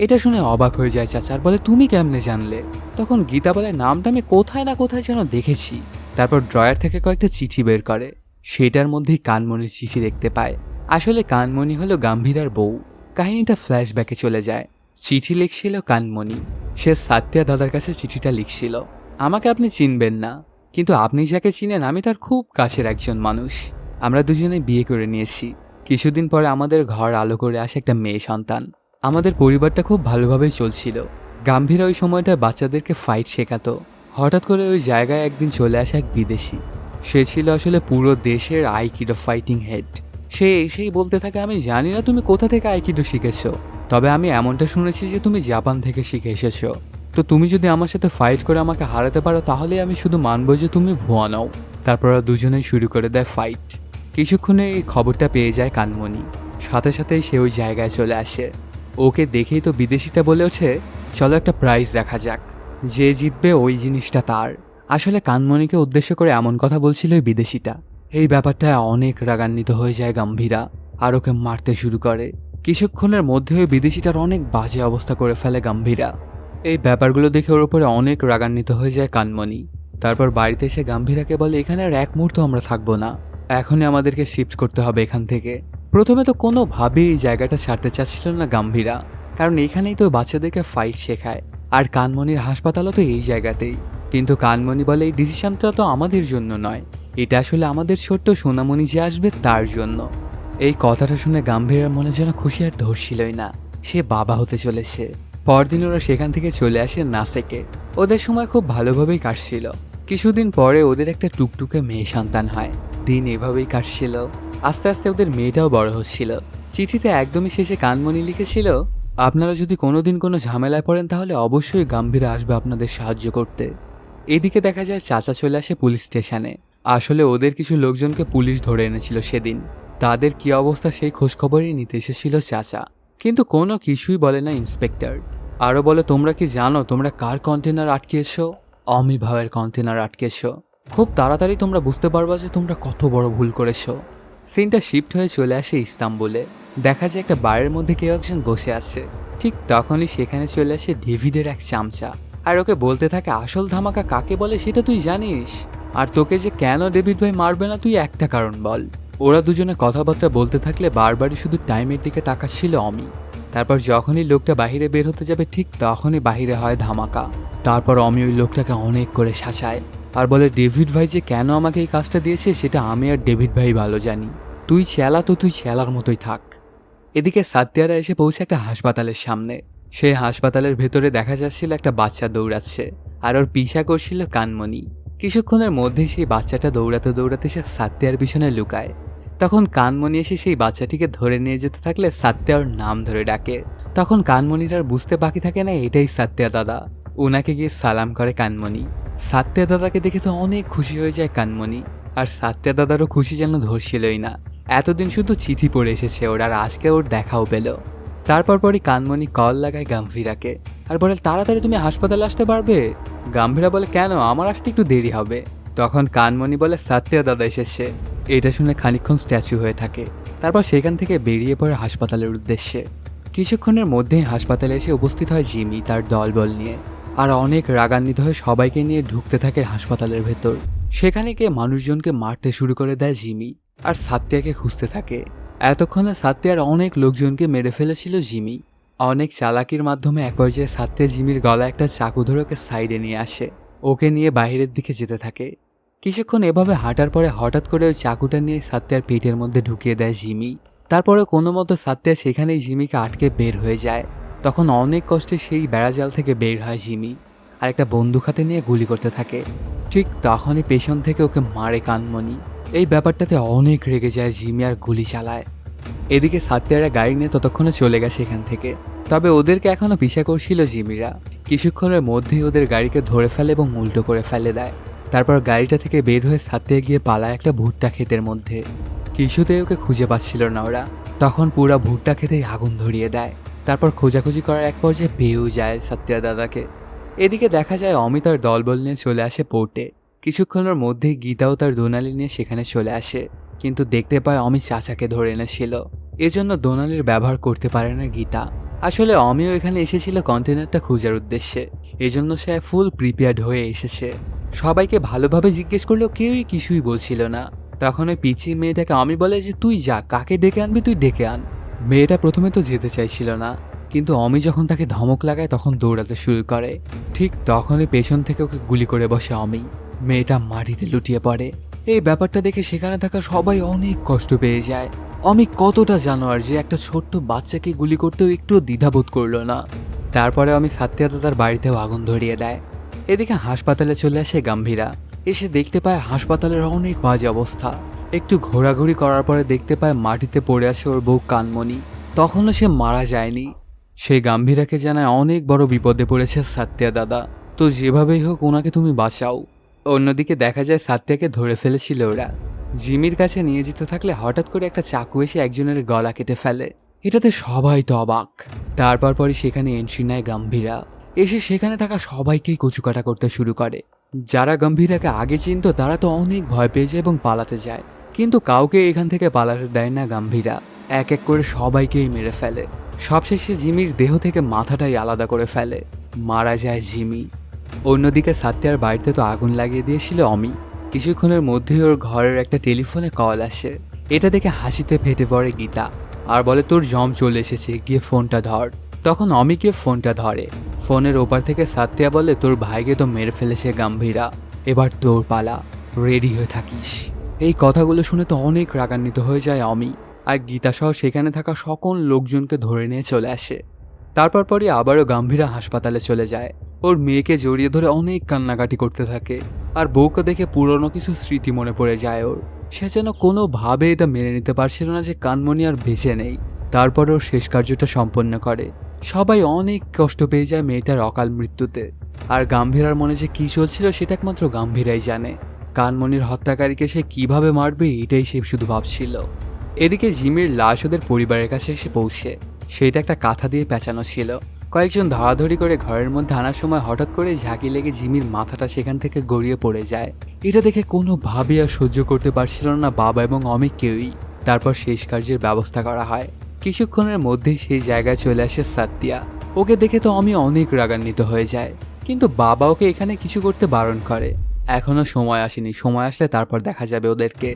Speaker 1: এটা শুনে অবাক হয়ে যায় চাচার, বলে তুমি কেমনে জানলে? তখন গীতা বলে নামটা আমি কোথায় না কোথায় যেন দেখেছি। তারপর ড্রয়ার থেকে কয়েকটা চিঠি বের করে, সেটার মধ্যেই কানমণির চিঠি দেখতে পায়। আসলে কানমণি হলো গম্ভীরার বউ। কাহিনীটা ফ্ল্যাশব্যাকে চলে যায়। চিঠি লিখছিল কানমণি। সে সাত্তিয়া দাদার কাছে চিঠিটা লিখছিল, আমাকে আপনি চিনবেন না, কিন্তু আপনি যাকে চিনেন আমি তার খুব কাছের একজন মানুষ। আমরা দুজনে বিয়ে করে নিয়েছি। কিছুদিন পরে আমাদের ঘর আলো করে আসে একটা মেয়ে সন্তান। আমাদের পরিবারটা খুব ভালোভাবেই চলছিল। গম্ভীরা ওই সময়টা বাচ্চাদেরকে ফাইট শেখাতো। হঠাৎ করে ওই জায়গায় একদিন চলে আসে এক বিদেশি। সে ছিল আসলে পুরো দেশের আইকিডো ফাইটিং হেড। সে এসেই বলতে থাকে আমি জানি না তুমি কোথা থেকে আইকিডো শিখেছো, তবে আমি এমনটা শুনেছি যে তুমি জাপান থেকে শিখে এসেছো। তো তুমি যদি আমার সাথে ফাইট করে আমাকে হারাতে পারো তাহলে আমি শুধু মানবো যে তুমি ভুয়া নাও। তারপর ওরা দুজনেই শুরু করে দেয় ফাইট। কিছুক্ষণে এই খবরটা পেয়ে যায় কানমণি। সাথে সাথেই সে ওই জায়গায় চলে আসে। ওকে দেখেই তো বিদেশিটা বলে ওঠে চলো একটা প্রাইজ রাখা যাক, যে জিতবে ওই জিনিসটা তার। আসলে কানমণিকে উদ্দেশ্য করে এমন কথা বলছিল ওই বিদেশিটা। এই ব্যাপারটা অনেক রাগান্বিত হয়ে যায় গম্ভীরা আর ওকে মারতে শুরু করে। কিছুক্ষণের মধ্যে ওই বিদেশিটার অনেক বাজে অবস্থা করে ফেলে গম্ভীরা। এই ব্যাপারগুলো দেখে ওর উপরে অনেক রাগান্বিত হয়ে যায় কানমণি। তারপর বাড়িতে এসে গম্ভীরাকে বলে এখানে আর এক মুহূর্ত আমরা থাকবো না, এখনই আমাদেরকে শিফট করতে হবে এখান থেকে। প্রথমে তো কোনোভাবেই এই জায়গাটা ছাড়তে চাচ্ছিল না গম্ভীরা, কারণ এখানেই তো বাচ্চাদেরকে ফাইট শেখায় আর কানমণির হাসপাতালও তো এই জায়গাতেই। কিন্তু কানমণি বলে এই ডিসিশনটা তো আমাদের জন্য নয়, এটা আসলে আমাদের ছোট্ট সোনামণি যে আসবে তার জন্য। এই কথাটা শুনে গম্ভীরার মনে যেন খুশি আর ধরছিলই না, সে বাবা হতে চলেছে। পরদিন ওরা সেখান থেকে চলে আসে নাসেকে। ওদের সময় খুব ভালোভাবেই কাটছিল। কিছুদিন পরে ওদের একটা টুকটুকে মেয়ে সন্তান হয়। দিন এভাবেই কাটছিল। আস্তে আস্তে ওদের মেয়েটাও বড় হচ্ছিল। চিঠিতে একদমই শেষে কানমণি লিখেছিল আপনারা যদি কোনোদিন কোনো ঝামেলায় পড়েন তাহলে অবশ্যই গম্ভীরা আসবে আপনাদের সাহায্য করতে। এদিকে দেখা যায় চাচা চলে আসে পুলিশ স্টেশনে। আসলে ওদের কিছু লোকজনকে পুলিশ ধরে এনেছিল সেদিন। তাদের কি অবস্থা সেই খোঁজখবরই নিতে এসেছিল চাচা, কিন্তু কোনো কিছুই বলে না ইন্সপেক্টর। আরও বলে তোমরা কি জানো তোমরা কার কন্টেনার আটকেছো? অমি ভাইয়ের কন্টেনার আটকেছো। খুব তাড়াতাড়ি তোমরা বুঝতে পারবা যে তোমরা কত বড় ভুল করেছো। সিনটা শিফট হয়ে চলে আসে ইস্তাম্বুলে। দেখা যায় একটা বারের মধ্যে কেউ একজন বসে আছে। ঠিক তখনই সেখানে চলে আসে ডেভিডের এক চামচা। আর ওকে বলতে থাকে আসল ধামাকা কাকে বলে সেটা তুই জানিস, আর তোকে যে কেন ডেভিড ভাই মারবে না তুই একটা কারণ বল। ওরা দুজনে কথাবার্তা বলতে থাকলে বারবারই শুধু টাইমের দিকে তাকাচ্ছিল অমি। তারপর যখনই লোকটা বাহিরে বের হতে যাবে ঠিক তখনই বাহিরে হয় ধামাকা। তারপর অমি ওই লোকটাকে অনেক করে শাসায় আর বলে ডেভিড ভাই যে কেন আমাকে এই কাজটা দিয়েছে সেটা আমি আর ডেভিড ভাই ভালো জানি, তুই চেলা তো তুই চেলার মতোই থাক। এদিকে সাত্যারা এসে পৌঁছে একটা হাসপাতালের সামনে। সেই হাসপাতালের ভেতরে দেখা যাচ্ছিল একটা বাচ্চা দৌড়াচ্ছে আর ওর পিছা করছিল কানমণি। কিছুক্ষণের মধ্যেই সেই বাচ্চাটা দৌড়াতে দৌড়াতে সে সাত্যার পিছনে লুকায়। তখন কানমণি এসে সেই বাচ্চাটিকে ধরে নিয়ে যেতে থাকলে সাত্যা ওর নাম ধরে ডাকে। তখন কানমণির আর বুঝতে বাকি থাকে না এটাই সাত্যা দাদা। ওনাকে গিয়ে সালাম করে কানমণি। সাত্যা দাদাকে দেখে তো অনেক খুশি হয়ে যায় কানমণি, আর সাত্যা দাদারও খুশি যেন ধরছিলই না। এতদিন শুধু চিঠি পড়ে এসেছে ওর, আর আজকে ওর দেখাও পেল। তারপর পরই কানমণি কল লাগায় গাম্ভীরাকে আর বলে তাড়াতাড়ি তুমি হাসপাতালে আসতে পারবে। গাম্ভীরা বলে কেন, আমার আসতে একটু দেরি হবে। তখন কানমণি বলে সাত্যা দাদা এসেছে। এটা শুনে খানিকক্ষণ স্ট্যাচু হয়ে থাকে। তারপর সেখান থেকে বেরিয়ে পড়ে হাসপাতালের উদ্দেশ্যে। কিছুক্ষণের মধ্যেই হাসপাতালে এসে উপস্থিত হয় জিমি তার দলবল নিয়ে, আর অনেক রাগান্বিত হয়ে সবাইকে নিয়ে ঢুকতে থাকে হাসপাতালের ভেতর। সেখানে গিয়ে মানুষজনকে মারতে শুরু করে দেয় জিমি, আর সাত্যাকে খুঁজতে থাকে। এতক্ষণে সাত্যার অনেক লোকজনকে মেরে ফেলেছিল জিমি। অনেক চালাকির মাধ্যমে এক পর্যায়ে সাত্যা জিমির গলায় একটা চাকু ধরে ওকে সাইডে নিয়ে আসে, ওকে নিয়ে বাইরের দিকে যেতে থাকে। কিছুক্ষণ এভাবে হাঁটার পরে হঠাৎ করে ওই চাকুটা নিয়ে সাত্যার পেটের মধ্যে ঢুকিয়ে দেয় জিমি। তারপরে কোনো মতো সাত্যা সেখানেই জিমিকে আটকে বের হয়ে যায়। তখন অনেক কষ্টে সেই বেড়াজাল থেকে বের হয় জিমি, আর একটা বন্দুক হাতে নিয়ে গুলি করতে থাকে। ঠিক তখনই পেছন থেকে ওকে মারে কানমণি। এই ব্যাপারটাতে অনেক রেগে যায় জিমি আর গুলি চালায়। এদিকে সাত্যারা গাড়ি নিয়ে ততক্ষণে চলে গেছে এখান থেকে, তবে ওদেরকে এখনো পিছা করছিল জিমিরা। কিছুক্ষণের মধ্যেই ওদের গাড়িকে ধরে ফেলে এবং উল্টো করে ফেলে দেয়। তারপর গাড়িটা থেকে বের হয়ে সাত্যা গিয়ে পালায় একটা ভুট্টা ক্ষেতের মধ্যে। কিছুতেই ওকে খুঁজে পাচ্ছিল না ওরা। তখন পুরা ভুট্টা ক্ষেতেই আগুন ধরিয়ে দেয়। তারপর খোঁজাখুঁজি করার এক পর্যায়ে পেয়েও যায় সাত্যা দাদাকে। এদিকে দেখা যায় অমি তার দলবল নিয়ে চলে আসে পোর্টে। কিছুক্ষণের মধ্যেই গীতাও তার দোনালি নিয়ে সেখানে চলে আসে, কিন্তু দেখতে পায় অমি চাচাকে ধরে এনেছিল। এজন্য দোনালির ব্যবহার করতে পারে না গীতা। আসলে অমিও এখানে এসেছিল কন্টেনারটা খোঁজার উদ্দেশ্যে, এজন্য সে ফুল প্রিপেয়ার্ড হয়ে এসেছে। সবাইকে ভালোভাবে জিজ্ঞেস করলেও কেউই কিছুই বলছিল না। তখন ওই পিচি মেয়েটাকে অমি বলে যে তুই যা, কাকে ডেকে আনবি তুই ডেকে আন। মেয়েটা প্রথমে তো যেতে চাইছিল না, কিন্তু অমি যখন তাকে ধমক লাগায় তখন দৌড়াতে শুরু করে। ঠিক তখনই পেছন থেকে ওকে গুলি করে বসে অমি। মেয়েটা মাটিতে লুটিয়ে পড়ে। এই ব্যাপারটা দেখে সেখানে থাকা সবাই অনেক কষ্ট পেয়ে যায়। অমি কতটা জানোয়ার যে একটা ছোট্ট বাচ্চাকে গুলি করতেও একটু দ্বিধাবোধ করলো না। তারপরে আমি সাত্যা দাদার বাড়িতেও আগুন ধরিয়ে দেয়। এদিকে হাসপাতালে চলে আসে গাম্ভীরা। এসে দেখতে পায় হাসপাতালের অনেক বাজে অবস্থা। একটু ঘোরাঘুরি করার পরে দেখতে পায় মাটিতে পড়ে আছে ওর বউ কানমণি। তখনও সে মারা যায়নি। সেই গাম্ভীরাকে জানায় অনেক বড় বিপদে পড়েছে সাত্যা দাদা, তো যেভাবেই হোক ওনাকে তুমি বাঁচাও। অন্যদিকে দেখা যায় সাত্যাকে ধরে ফেলেছিল ওরা। জিমির কাছে নিয়ে যেতে থাকলে হঠাৎ করে একটা চাকু এসে একজনের গলা কেটে ফেলে। এটাতে সবাই তো অবাক। তারপর পরই সেখানে এন্ট্রি নেয় গাম্ভীরা। এসে সেখানে থাকা সবাইকেই কচুকাটা করতে শুরু করে। যারা গম্ভীরাকে আগে চিনত তারা তো অনেক ভয় পেয়ে যায় এবং পালাতে যায়, কিন্তু কাউকে এখান থেকে পালাতে দেয় না গাম্ভীরা। এক এক করে সবাইকেই মেরে ফেলে। সবশেষে জিমির দেহ থেকে মাথাটাই আলাদা করে ফেলে। মারা যায় জিমি। অন্যদিকে সাত্যার বাড়িতে তো আগুন লাগিয়ে দিয়েছিল অমি। কিছুক্ষণের মধ্যেই ওর ঘরের একটা টেলিফোনে কল আসে। এটা দেখে হাসিতে ফেটে পড়ে গীতা আর বলে তোর জম চলে এসেছে, গিয়ে ফোনটা ধর। তখন অমি গিয়ে ফোনটা ধরে। ফোনের ওপার থেকে সাত্যা বলে তোর ভাইকে তো মেরে ফেলেছে গাম্ভীরা, এবার তোর পালা, রেডি হয়ে থাকিস। এই কথাগুলো শুনে তো অনেক রাগান্বিত হয়ে যায় অমি, আর গীতা সহ সেখানে থাকা সকল লোকজনকে ধরে নিয়ে চলে আসে। তারপর পরই আবারও গাম্ভীরা হাসপাতালে চলে যায়। ওর মেয়েকে জড়িয়ে ধরে অনেক কান্নাকাটি করতে থাকে, আর বউকে দেখে পুরনো কিছু স্মৃতি মনে পড়ে যায় ওর। সে যেন কোনোভাবে এটা মেনে নিতে পারছিল না যে কানমণি আর বেঁচে নেই। তারপর ওর শেষ কার্যটা সম্পন্ন করে। সবাই অনেক কষ্ট পেয়ে যায় মেয়েটার অকাল মৃত্যুতে। আর গাম্ভীরার মনে যে কী চলছিল সেটা একমাত্র গাম্ভীরাই জানে। কানমণির হত্যাকারীকে সে কিভাবে মারবে এটাই সে শুধু ভাবছিল। এদিকে জিমির লাশ ওদের পরিবারের কাছে এসে পৌঁছে। সেটা একটা কাঁথা দিয়ে পেঁচানো ছিল। কয়েকজন ধরাধরি করে ঘরের মধ্যে আনার সময় হঠাৎ করে ঝাঁকি লেগে জিমির মাথাটা সেখান থেকে গড়িয়ে পড়ে যায়। এটা দেখে কোনোভাবে আর সহ্য করতে পারছিল না বাবা এবং অমি কেউই। তারপর শেষ কার্যের ব্যবস্থা করা হয়। কিছুক্ষণের মধ্যেই সেই জায়গায় চলে আসে সাত্যা। ওকে দেখে তো অমি অনেক রাগান্বিত হয়ে যায়। কিন্তু বাবা ওকে এখানে কিছু করতে বারণ করে। এখনো সময় আসেনি, সময় আসলে তারপর দেখা যাবে ওদেরকে।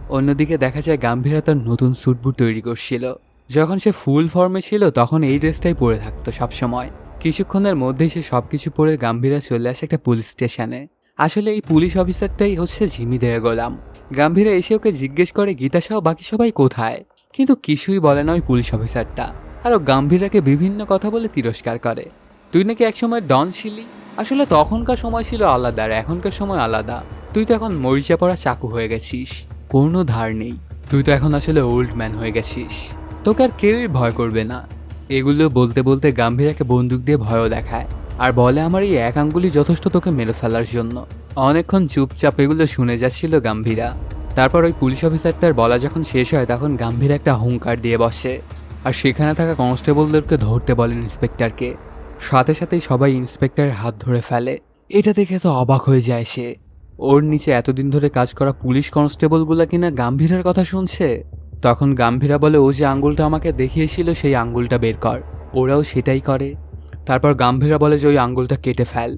Speaker 1: অন্যদিকে দেখা যায় গাম্ভীরা তার নতুন স্যুটবুট তৈরি করছিল। যখন সে ফুল ফর্মে ছিল তখন এই ড্রেসটাই পরে থাকতো সবসময়। কিছুক্ষণের মধ্যেই সে সবকিছু পরে গাম্ভীরা চলে আসে একটা পুলিশ স্টেশনে। আসলে এই পুলিশ অফিসারটাই হচ্ছে জিমিদের গোলাম। গাম্ভীরা এসে ওকে জিজ্ঞেস করে গীতা সহ বাকি সবাই কোথায়, কিন্তু কিছুই বলে না ওই পুলিশ অফিসারটা। আরও গাম্ভীরাকে বিভিন্ন কথা বলে তিরস্কার করে। তুই নাকি একসময় ডন ছিলি, আসলে তখনকার সময় ছিল আলাদা আর এখনকার সময় আলাদা। তুই তো এখন মরিচা পড়া চাকু হয়ে গেছিস, কোনো ধার নেই। তুই তো এখন আসলে ওল্ড ম্যান হয়ে গেছিস, তোকে আর কেউই ভয় করবে না। এগুলো বলতে বলতে গাম্ভীরাকে বন্দুক দিয়ে ভয়ও দেখায় আর বলে আমার এই এক আঙ্গুলি যথেষ্ট তোকে মেরে ফেলার জন্য। অনেকক্ষণ চুপচাপ এগুলো শুনে যাচ্ছিল গাম্ভীরা। তারপর ওই পুলিশ অফিসারটার বলা যখন শেষ হয় তখন গাম্ভীরা একটা হুঙ্কার দিয়ে বসে আর সেখানে থাকা কনস্টেবলদেরকে ধরতে বলেন ইন্সপেক্টরকে। সাথে সাথেই সবাই ইন্সপেক্টরের হাত ধরে ফেলে। এটা দেখে তো অবাক হয়ে যায় সে। ওর নিচে এতদিন ধরে কাজ করা পুলিশ কনস্টেবলগুলো কিনা গাম্ভীরার কথা শুনছে। তখন গাম্ভীরা বলে ও যে আঙ্গুলটা আমাকে দেখিয়েছিল সেই আঙ্গুলটা বের কর। ওরাও সেটাই করে। তারপর গাম্ভীরা বলে যে ওই আঙ্গুলটা কেটে ফেল।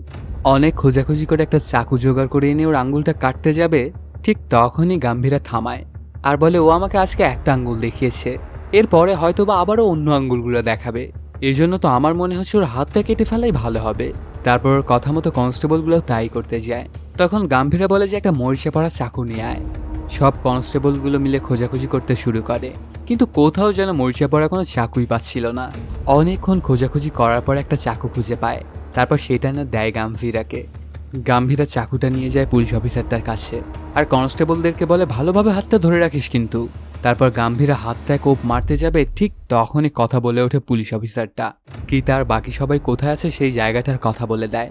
Speaker 1: অনেক খোঁজাখুঁজি করে একটা চাকু জোগাড় করে এনে ওর আঙ্গুলটা কাটতে যাবে, ঠিক তখনই গাম্ভীরা থামায় আর বলে ও আমাকে আজকে একটা আঙ্গুল দেখিয়েছে, এরপরে হয়তো বা আবারও অন্য আঙ্গুলগুলো দেখাবে। এই জন্য তো আমার মনে হচ্ছে ওর হাতটা কেটে ফেলাই ভালো হবে। তারপর ওর কথা মতো কনস্টেবলগুলো তাই করতে যায়। তখন গাম্ভীরা বলে যে একটা মরিচা পড়া চাকু নিয়ে আয়। সব কনস্টেবলগুলো মিলে খোঁজাখুঁজি করতে শুরু করে, কিন্তু কোথাও যেন মরিচা পড়া কোনো চাকুই পাচ্ছিল না। অনেকক্ষণ খোঁজাখুঁজি করার পর একটা চাকু খুঁজে পায়। তারপর সেটা না দেয় গাম্ভীরাকে। গাম্ভীরা চাকুটা নিয়ে যায় পুলিশ অফিসারটার কাছে আর কনস্টেবলদেরকে বলে ভালোভাবে হাতটা ধরে রাখিস কিন্তু। তারপর গাম্ভীরা হাতটায় কোপ মারতে যাবে, ঠিক তখনই কথা বলে ওঠে পুলিশ অফিসারটা। কি তার বাকি সবাই কোথায় আছে সেই জায়গাটার কথা বলে দেয়।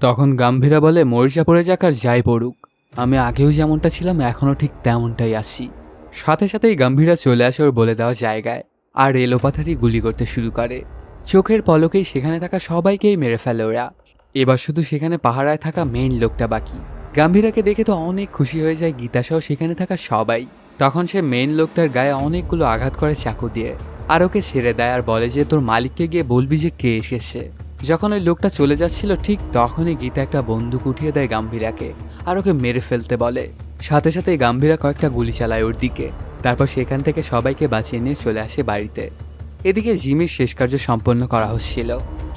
Speaker 1: তখন গাম্ভীরা বলে মরিচা পড়ে যাক আর যাই পড়ুক, আমি আগেও যেমনটা ছিলাম এখনও ঠিক তেমনটাই আছি। সাথে সাথেই গাম্ভীরা চলে আসে ওর বলে দেওয়া জায়গায় আর এলোপাথারি গুলি করতে শুরু করে। চোখের পলকেই সেখানে থাকা সবাইকেই মেরে ফেলে ওরা। এবার শুধু সেখানে পাহারায় থাকা মেইন লোকটা বাকি। গাম্ভীরাকে দেখে তো অনেক খুশি হয়ে যায় গীতা সহ সেখানে থাকা সবাই। তখন সে মেইন লোকটার গায়ে অনেকগুলো আঘাত করে চাকু দিয়ে আর ওকে ছেড়ে দেয় আর বলে যে তোর মালিককে গিয়ে বলবি যে কে এসেছে। যখন ওই লোকটা চলে যাচ্ছিল ঠিক তখনই গীতা একটা বন্দুক উঠিয়ে দেয় গাম্ভীরাকে আর ওকে মেরে ফেলতে বলে। সাথে সাথে গাম্ভীরা কয়েকটা গুলি চালায় ওর দিকে। তারপর সেখান থেকে সবাইকে বাঁচিয়ে নিয়ে চলে আসে বাড়িতে। এদিকে জিমির শেষ কার্য সম্পন্ন করা হচ্ছিল।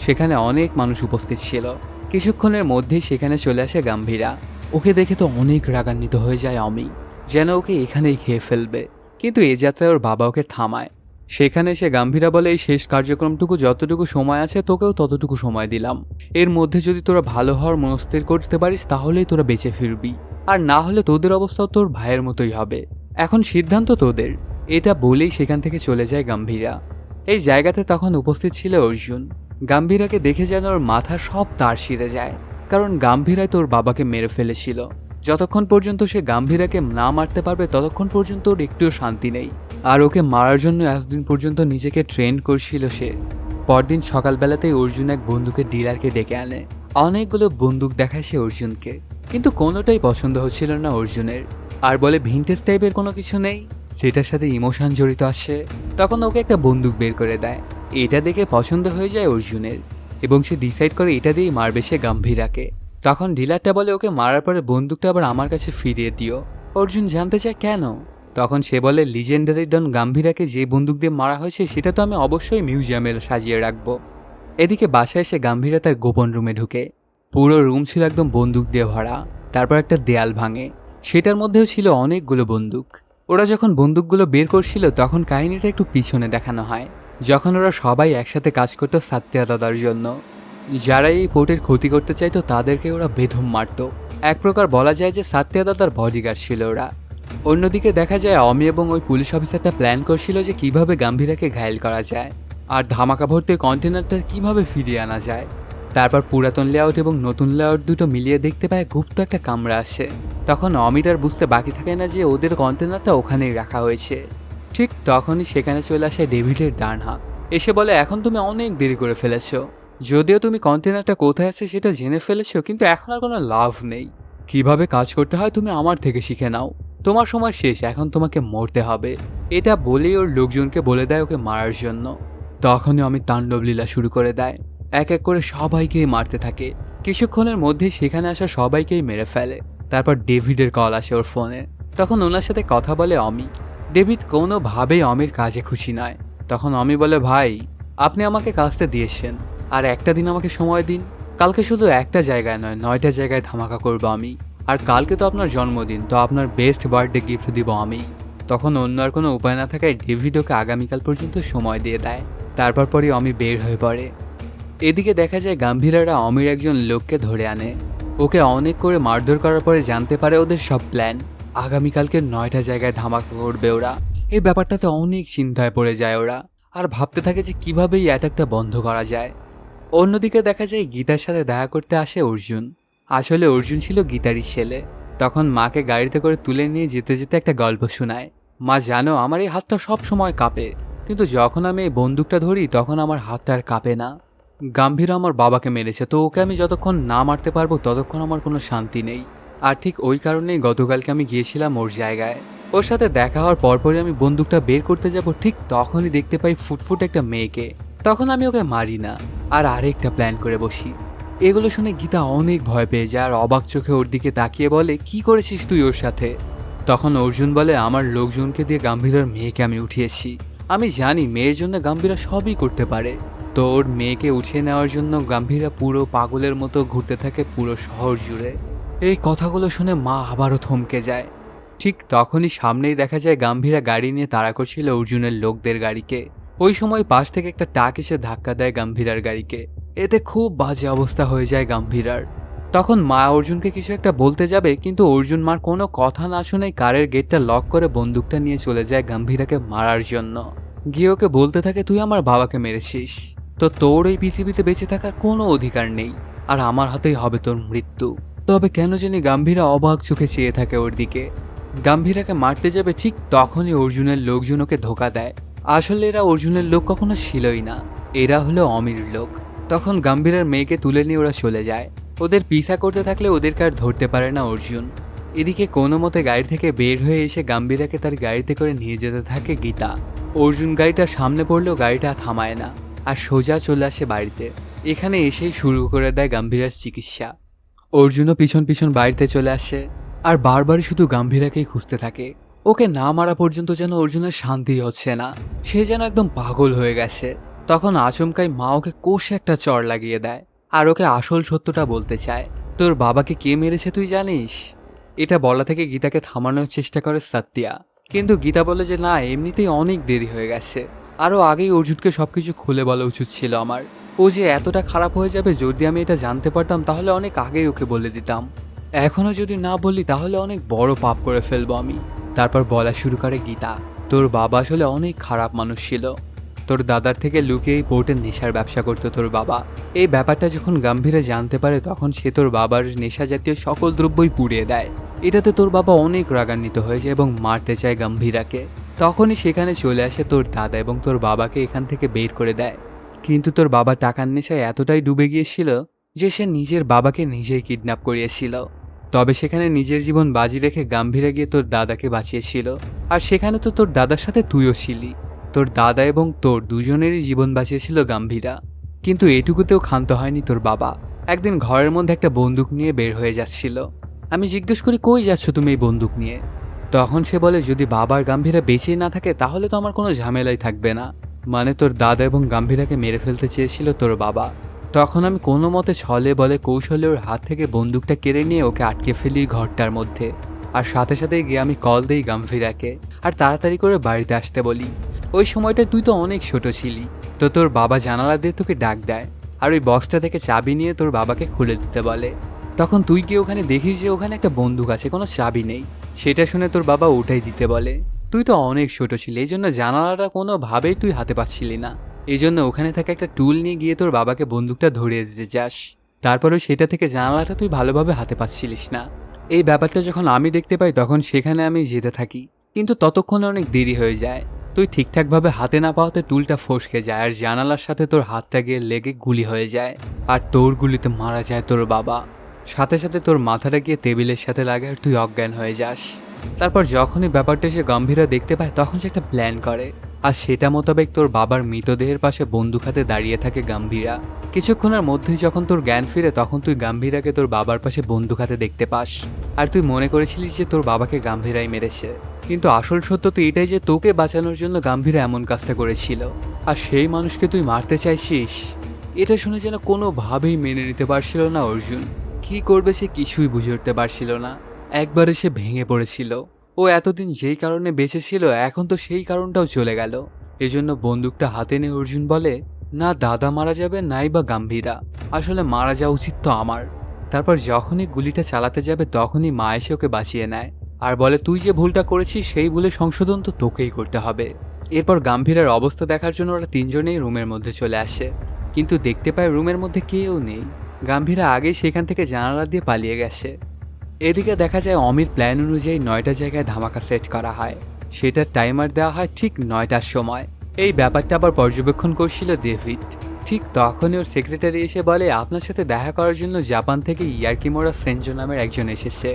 Speaker 1: সেখানে অনেক মানুষ উপস্থিত ছিল। কিছুক্ষণের মধ্যেই সেখানে চলে আসে গাম্ভীরা। ওকে দেখে তো অনেক রাগান্বিত হয়ে যায় অমি, যেন ওকে এখানেই খেয়ে ফেলবে। কিন্তু এ যাত্রায় ওর বাবা ওকে থামায়। সেখানে এসে গাম্ভীরা বলে এই শেষ কার্যক্রমটুকু যতটুকু সময় আছে তোকেও ততটুকু সময় দিলাম। এর মধ্যে যদি তোরা ভালো হওয়ার মনস্থির করতে পারিস তাহলেই তোরা বেঁচে ফিরবি, আর না হলে তোদের অবস্থাও তোর ভাইয়ের মতোই হবে। এখন সিদ্ধান্ত তোদের। এটা বলেই সেখান থেকে চলে যায় গাম্ভীরা। এই জায়গাতে তখন উপস্থিত ছিল অর্জুন। গাম্ভীরাকে দেখে যেন ওর মাথা সব তার ছিঁড়ে যায়, কারণ গাম্ভীরাই তোর বাবাকে মেরে ফেলেছিল। যতক্ষণ পর্যন্ত সে গাম্ভীরাকে না মারতে পারবে ততক্ষণ পর্যন্ত ওর একটুও শান্তি নেই। আর ওকে মারার জন্য এতদিন পর্যন্ত নিজেকে ট্রেন করছিল সে। পরদিন সকালবেলাতেই অর্জুন এক বন্দুকের ডিলারকে ডেকে আনে। অনেকগুলো বন্দুক দেখায় সে অর্জুনকে, কিন্তু কোনোটাই পছন্দ হচ্ছিল না অর্জুনের। আর বলে ভিনটেজ টাইপের কোনো কিছু নেই সেটার সাথে ইমোশন জড়িত আছে। তখন ওকে একটা বন্দুক বের করে দেয়। এটা দেখে পছন্দ হয়ে যায় অর্জুনের এবং সে ডিসাইড করে এটা দিয়েই মারবে সে গাম্ভীরাকে। তখন ডিলারটা বলে ওকে মারার পরে বন্দুকটা আবার আমার কাছে ফিরিয়ে দিও। অর্জুন জানতে চায় কেন। তখন সে বলে লিজেন্ডারি ডন গাম্ভীরাকে যে বন্দুক দিয়ে মারা হয়েছে সেটা তো আমি অবশ্যই মিউজিয়ামে সাজিয়ে রাখবো। এদিকে বাসায় এসে গাম্ভীরা তার গোপন রুমে ঢুকে। পুরো রুম ছিল একদম বন্দুক দিয়ে ভরা। তারপর একটা দেয়াল ভাঙে, সেটার মধ্যেও ছিল অনেকগুলো বন্দুক। ওরা যখন বন্দুকগুলো বের করছিল তখন কাহিনীটা একটু পিছনে দেখানো হয়। যখন ওরা সবাই একসাথে কাজ করতো সাত্য়া দাদার জন্য, যারা এই পোর্টের ক্ষতি করতে চাইতো তাদেরকে ওরা বেধম মারত। এক প্রকার বলা যায় যে সাত্য়া দাদার বডিগার্ড ছিল ওরা। অন্যদিকে দেখা যায় অমি এবং ওই পুলিশ অফিসারটা প্ল্যান করছিল যে কিভাবে গাম্ভীরাকে ঘায়েল করা যায় আর ধামাকা ভর্তি কন্টেনারটা কিভাবে ফিরিয়ে আনা যায়। তারপর পুরাতন লেআউট এবং নতুন লেআউট দুটো মিলিয়ে দেখতে পায় গুপ্ত একটা কামরা আসে। তখন অমিতার বুঝতে বাকি থাকে না যে ওদের কন্টেনারটা ওখানেই রাখা হয়েছে। ঠিক তখনই সেখানে চলে আসে ডেভিডের ডান হাত। এসে বলে এখন তুমি অনেক দেরি করে ফেলেছো। যদিও তুমি কন্টেনারটা কোথায় আছে সেটা জেনে ফেলেছো, কিন্তু এখন আর কোনো লাভ নেই। কিভাবে কাজ করতে হয় তুমি আমার থেকে শিখে নাও। তোমার সময় শেষ, এখন তোমাকে মরতে হবে। এটা বলেই ওর লোকজনকে বলে দেয় ওকে মারার জন্য। তখনই অমিত তাণ্ডব লীলা শুরু করে দেয়। এক এক করে সবাইকেই মারতে থাকে। কিছুক্ষণের মধ্যে সেখানে আসা সবাইকেই মেরে ফেলে। তারপর ডেভিডের কল আসে ওর ফোনে। তখন ওনার সাথে কথা বলে অমি। ডেভিড কোনোভাবেই অমির কাজে খুশি নয়। তখন অমি বলে, ভাই আপনি আমাকে কাজটা দিয়েছেন, আর একটা দিন আমাকে সময় দিন। কালকে শুধু একটা জায়গায় নয় 9টা জায়গায় ধামাকা করবো আমি। আর কালকে তো আপনার জন্মদিন, তো আপনার বেস্ট বার্থডে গিফট দিব আমি। তখন অন্য আর কোনো উপায় না থাকায় ডেভিড ওকে আগামীকাল পর্যন্ত সময় দিয়ে দেয়। তারপর পরই অমি বের হয়ে পড়ে। এদিকে দেখা যায় গাম্ভীরারা অমির একজন লোককে ধরে আনে। ওকে অনেক করে মারধর করার পরে জানতে পারে ওদের সব প্ল্যান। আগামীকালকে 9টা জায়গায় ধামাকা করবে ওরা। এই ব্যাপারটাতে অনেক চিন্তায় পড়ে যায় ওরা, আর ভাবতে থাকে যে কিভাবে এই অ্যাটাকটা বন্ধ করা যায়। অন্যদিকে দেখা যায় গীতার সাথে দেখা করতে আসে অর্জুন। আসলে অর্জুন ছিল গীতারই ছেলে। তখন মাকে গাড়িতে করে তুলে নিয়ে যেতে যেতে একটা গল্প শোনায়। মা জানো, আমার এই হাতটা সব সময় কাঁপে, কিন্তু যখন আমি এই বন্দুকটা ধরি তখন আমার হাতটা আর কাঁপে না। গাম্ভীরা আমার বাবাকে মেরেছে, তো ওকে আমি যতক্ষণ না মারতে পারবো ততক্ষণ আমার কোনো শান্তি নেই। আর ঠিক ওই কারণেই গতকালকে আমি গিয়েছিলাম ওর জায়গায়। ওর সাথে দেখা হওয়ার পরপরই আমি বন্দুকটা বের করতে যাব, ঠিক তখনই দেখতে পাই ফুটফুট একটা মেয়েকে। তখন আমি ওকে মারি না, আর আরেকটা প্ল্যান করে বসি। এগুলো শুনে গীতা অনেক ভয় পেয়ে যায়, আর অবাক চোখে ওর দিকে তাকিয়ে বলে, কি করেছিস তুই ওর সাথে? তখন অর্জুন বলে, আমার লোকজনকে দিয়ে গাম্ভীরার মেয়েকে আমি উঠিয়েছি। আমি জানি মেয়ের জন্য গাম্ভীরা সবই করতে পারে। তো ওর মেয়েকে উঠিয়ে নেওয়ার জন্য গাম্ভীরা পুরো পাগলের মতো ঘুরতে থাকে পুরো শহর জুড়ে। এই কথাগুলো শুনে মা আবারও থমকে যায়। ঠিক তখনই সামনেই দেখা যায় গাম্ভীরা গাড়ি নিয়ে তাড়া করছিল অর্জুনের লোকদের গাড়িকে। ওই সময় পাশ থেকে একটা ট্রাক এসে ধাক্কা দেয় গাম্ভীরার গাড়িকে। এতে খুব বাজে অবস্থা হয়ে যায় গাম্ভীরার। তখন মা অর্জুনকে কিছু একটা বলতে যাবে, কিন্তু অর্জুন মার কোনো কথা না শুনেই কারের গেটটা লক করে বন্দুকটা নিয়ে চলে যায় গাম্ভীরাকে মারার জন্য। গিয়ে ওকে বলতে থাকে, তুই আমার বাবাকে মেরেছিস, তো তোর এই পৃথিবীতে বেঁচে থাকার কোনো অধিকার নেই, আর আমার হাতেই হবে তোর মৃত্যু। তবে কেন জানি গাম্ভীরা অবাক চোখে চেয়ে থাকে ওর দিকে। গাম্ভীরাকে মারতে যাবে, ঠিক তখনই অর্জুনের লোকজন ওকে ধোকা দেয়। আসলে এরা অর্জুনের লোক কখনো ছিলই না, এরা হলো অমির লোক। তখন গাম্ভীরার মেয়েকে তুলে নিয়ে ওরা চলে যায়। ওদের পিছা করতে থাকলে ওদেরকে আর ধরতে পারে না অর্জুন। এদিকে কোনো মতে গাড়ি থেকে বের হয়ে এসে গাম্ভীরাকে তার গাড়িতে করে নিয়ে যেতে থাকে গীতা। অর্জুন গাড়িটা সামনে পড়লেও গাড়িটা থামায় না, আর সোজা চলে আসে বাড়িতে। এখানে এসেই শুরু করে দেয় গাম্ভীরার চিকিৎসা। অর্জুনও পিছন পিছন বাড়িতে চলে আসে, আর বারবারই শুধু গাম্ভীরাকেই খুঁজতে থাকে। ওকে না মারা পর্যন্ত যেন অর্জুনের শান্তি হচ্ছে না, সে যেন একদম পাগল হয়ে গেছে। তখন আচমকাই মা ওকে কষে একটা চড় লাগিয়ে দেয়, আর ওকে আসল সত্যটা বলতে চায়। তোর বাবাকে কে মেরেছে তুই জানিস? এটা বলা থেকে গীতাকে থামানোর চেষ্টা করে সত্যা, কিন্তু গীতা বলে যে না, এমনিতেই অনেক দেরি হয়ে গেছে, আরও আগেই অর্জুনকে সবকিছু খুলে বলা উচিত ছিল আমার। ও যে এতটা খারাপ হয়ে যাবে যদি আমি এটা জানতে পারতাম তাহলে অনেক আগেই ওকে বলে দিতাম। এখনো যদি না বলি তাহলে অনেক বড় পাপ করে ফেলবো আমি। তারপর বলা শুরু করে গীতা, তোর বাবা আসলে অনেক খারাপ মানুষ ছিল। তোর দাদার থেকে লুকিয়ে এই পোর্টের নেশার ব্যবসা করতো তোর বাবা। এই ব্যাপারটা যখন গাম্ভীরে জানতে পারে তখন সে তোর বাবার নেশা জাতীয় সকল দ্রব্যই পুড়িয়ে দেয়। এটাতে তোর বাবা অনেক রাগান্বিত হয়েছে এবং মারতে চায় গাম্ভীরাকে। তখনই সেখানে চলে আসে তোর দাদা এবং তোর বাবাকে এখান থেকে বের করে দেয়। কিন্তু তোর বাবা টাকার নেশায় এতটাই ডুবে গিয়েছিল যে সে নিজের বাবাকে নিজেই কিডন্যাপ করিয়েছিল। তবে সেখানে নিজের জীবন বাজি রেখে গাম্ভীরা গিয়ে তোর দাদাকে বাঁচিয়েছিল। আর সেখানে তো তোর দাদার সাথে তুইও ছিলি। তোর দাদা এবং তোর দুজনেরই জীবন বাঁচিয়েছিল গাম্ভীরা। কিন্তু এটুকুতেও ক্ষান্ত হয়নি তোর বাবা। একদিন ঘরের মধ্যে একটা বন্দুক নিয়ে বের হয়ে যাচ্ছিল। আমি জিজ্ঞেস করি, কই যাচ্ছ তুমি এই বন্দুক নিয়ে? তখন সে বলে, যদি বাবার গাম্ভীরা বেঁচেই না থাকে তাহলে তো আমার কোনো ঝামেলাই থাকবে না। মানে তোর দাদা এবং গাম্ভীরাকে মেরে ফেলতে চেয়েছিল তোর বাবা। তখন আমি কোনো মতে ছলে বলে কৌশলে ওর হাত থেকে বন্দুকটা কেড়ে নিয়ে ওকে আটকে ফেলি ঘরটার মধ্যে। আর সাথে সাথে গিয়ে আমি কল দিই গাম্ভীরাকে, আর তাড়াতাড়ি করে বাড়িতে আসতে বলি। ওই সময়টা তুই তো অনেক ছোট ছিলি, তো তোর বাবা জানালা দিয়ে তোকে ডাক দেয়, আর ওই বক্সটা থেকে চাবি নিয়ে তোর বাবাকে খুলে দিতে বলে। তখন তুই গিয়ে ওখানে দেখিস যে ওখানে একটা বন্দুক আছে, কোনো চাবি নেই। সেটা শুনে তোর বাবা ওটাই দিতে বলে। তুই তো অনেক ছোট ছিলি, এই জন্য জানালাটা কোনোভাবেই তুই হাতে পাচ্ছিলি না। এই জন্য ওখানে থাকা একটা টুল নিয়ে গিয়ে তোর বাবাকে বন্দুকটা ধরিয়ে দিতে যাস। তারপরেও সেটা থেকে জানালাটা তুই ভালোভাবে হাতে পাচ্ছিলিস না। এই ব্যাপারটা যখন আমি দেখতে পাই তখন সেখানে আমি যেতে থাকি, কিন্তু ততক্ষণে অনেক দেরি হয়ে যায়। তুই ঠিকঠাকভাবে হাতে না পাওয়াতে টুলটা ফসকে যায়, আর জানালার সাথে তোর হাতটা গিয়ে লেগে গুলি হয়ে যায়, আর তোর গুলিতে মারা যায় তোর বাবা। সাথে সাথে তোর মাথাটা গিয়ে টেবিলের সাথে লাগে, আর তুই অজ্ঞান হয়ে যাস। তারপর যখনই ব্যাপারটা সে গাম্ভীরা দেখতে পায় তখন সে একটা প্ল্যান করে। আর সেটা মোতাবেক তোর বাবার মৃতদেহের পাশে বন্দুক হাতে দাঁড়িয়ে থাকে গাম্ভীরা। কিছুক্ষণের মধ্যেই যখন তোর জ্ঞান ফিরে তখন তুই গাম্ভীরাকে তোর বাবার পাশে বন্দুক হাতে দেখতে পাস। আর তুই মনে করেছিলিস যে তোর বাবাকে গাম্ভীরাই মেরেছে, কিন্তু আসল সত্য তো এটাই যে তোকে বাঁচানোর জন্য গাম্ভীরা এমন কাজটা করেছিল, আর সেই মানুষকে তুই মারতে চাইছিস। এটা শুনে যেন কোনোভাবেই মেনে নিতে পারছিল না অর্জুন। কি করবে সে কিছুই বুঝে উঠতে পারছিল না। একবারে সে ভেঙে পড়েছিল। ও এতদিন যেই কারণে বেঁচে ছিল এখন তো সেই কারণটাও চলে গেল। এজন্য বন্দুকটা হাতে নিয়ে অর্জুন বলে, না দাদা মারা যাবে নাই বা গাম্ভীরা, আসলে মারা যাওয়া উচিত তো আমার। তারপর যখনই গুলিটা চালাতে যাবে তখনই মা এসে ওকে বাঁচিয়ে নেয় আর বলে, তুই যে ভুলটা করেছিস সেই ভুলের সংশোধন তো তোকেই করতে হবে। এরপর গাম্ভীরার অবস্থা দেখার জন্য ওরা তিনজনেই রুমের মধ্যে চলে আসে, কিন্তু দেখতে পায় রুমের মধ্যে কেউ নেই। গাম্ভীরা আগেই সেখান থেকে জানালা দিয়ে পালিয়ে গেছে। এদিকে দেখা যায় অমির প্ল্যান অনুযায়ী 9টা জায়গায় ধামাকা সেট করা হয়। সেটার টাইমার দেওয়া হয় ঠিক 9টার সময়। এই ব্যাপারটা আবার পর্যবেক্ষণ করছিল ডেভিড। ঠিক তখনই ওর সেক্রেটারি এসে বলে, আপনার সাথে দেখা করার জন্য জাপান থেকে ইয়াকিমোরা সেনজো নামের একজন এসেছে।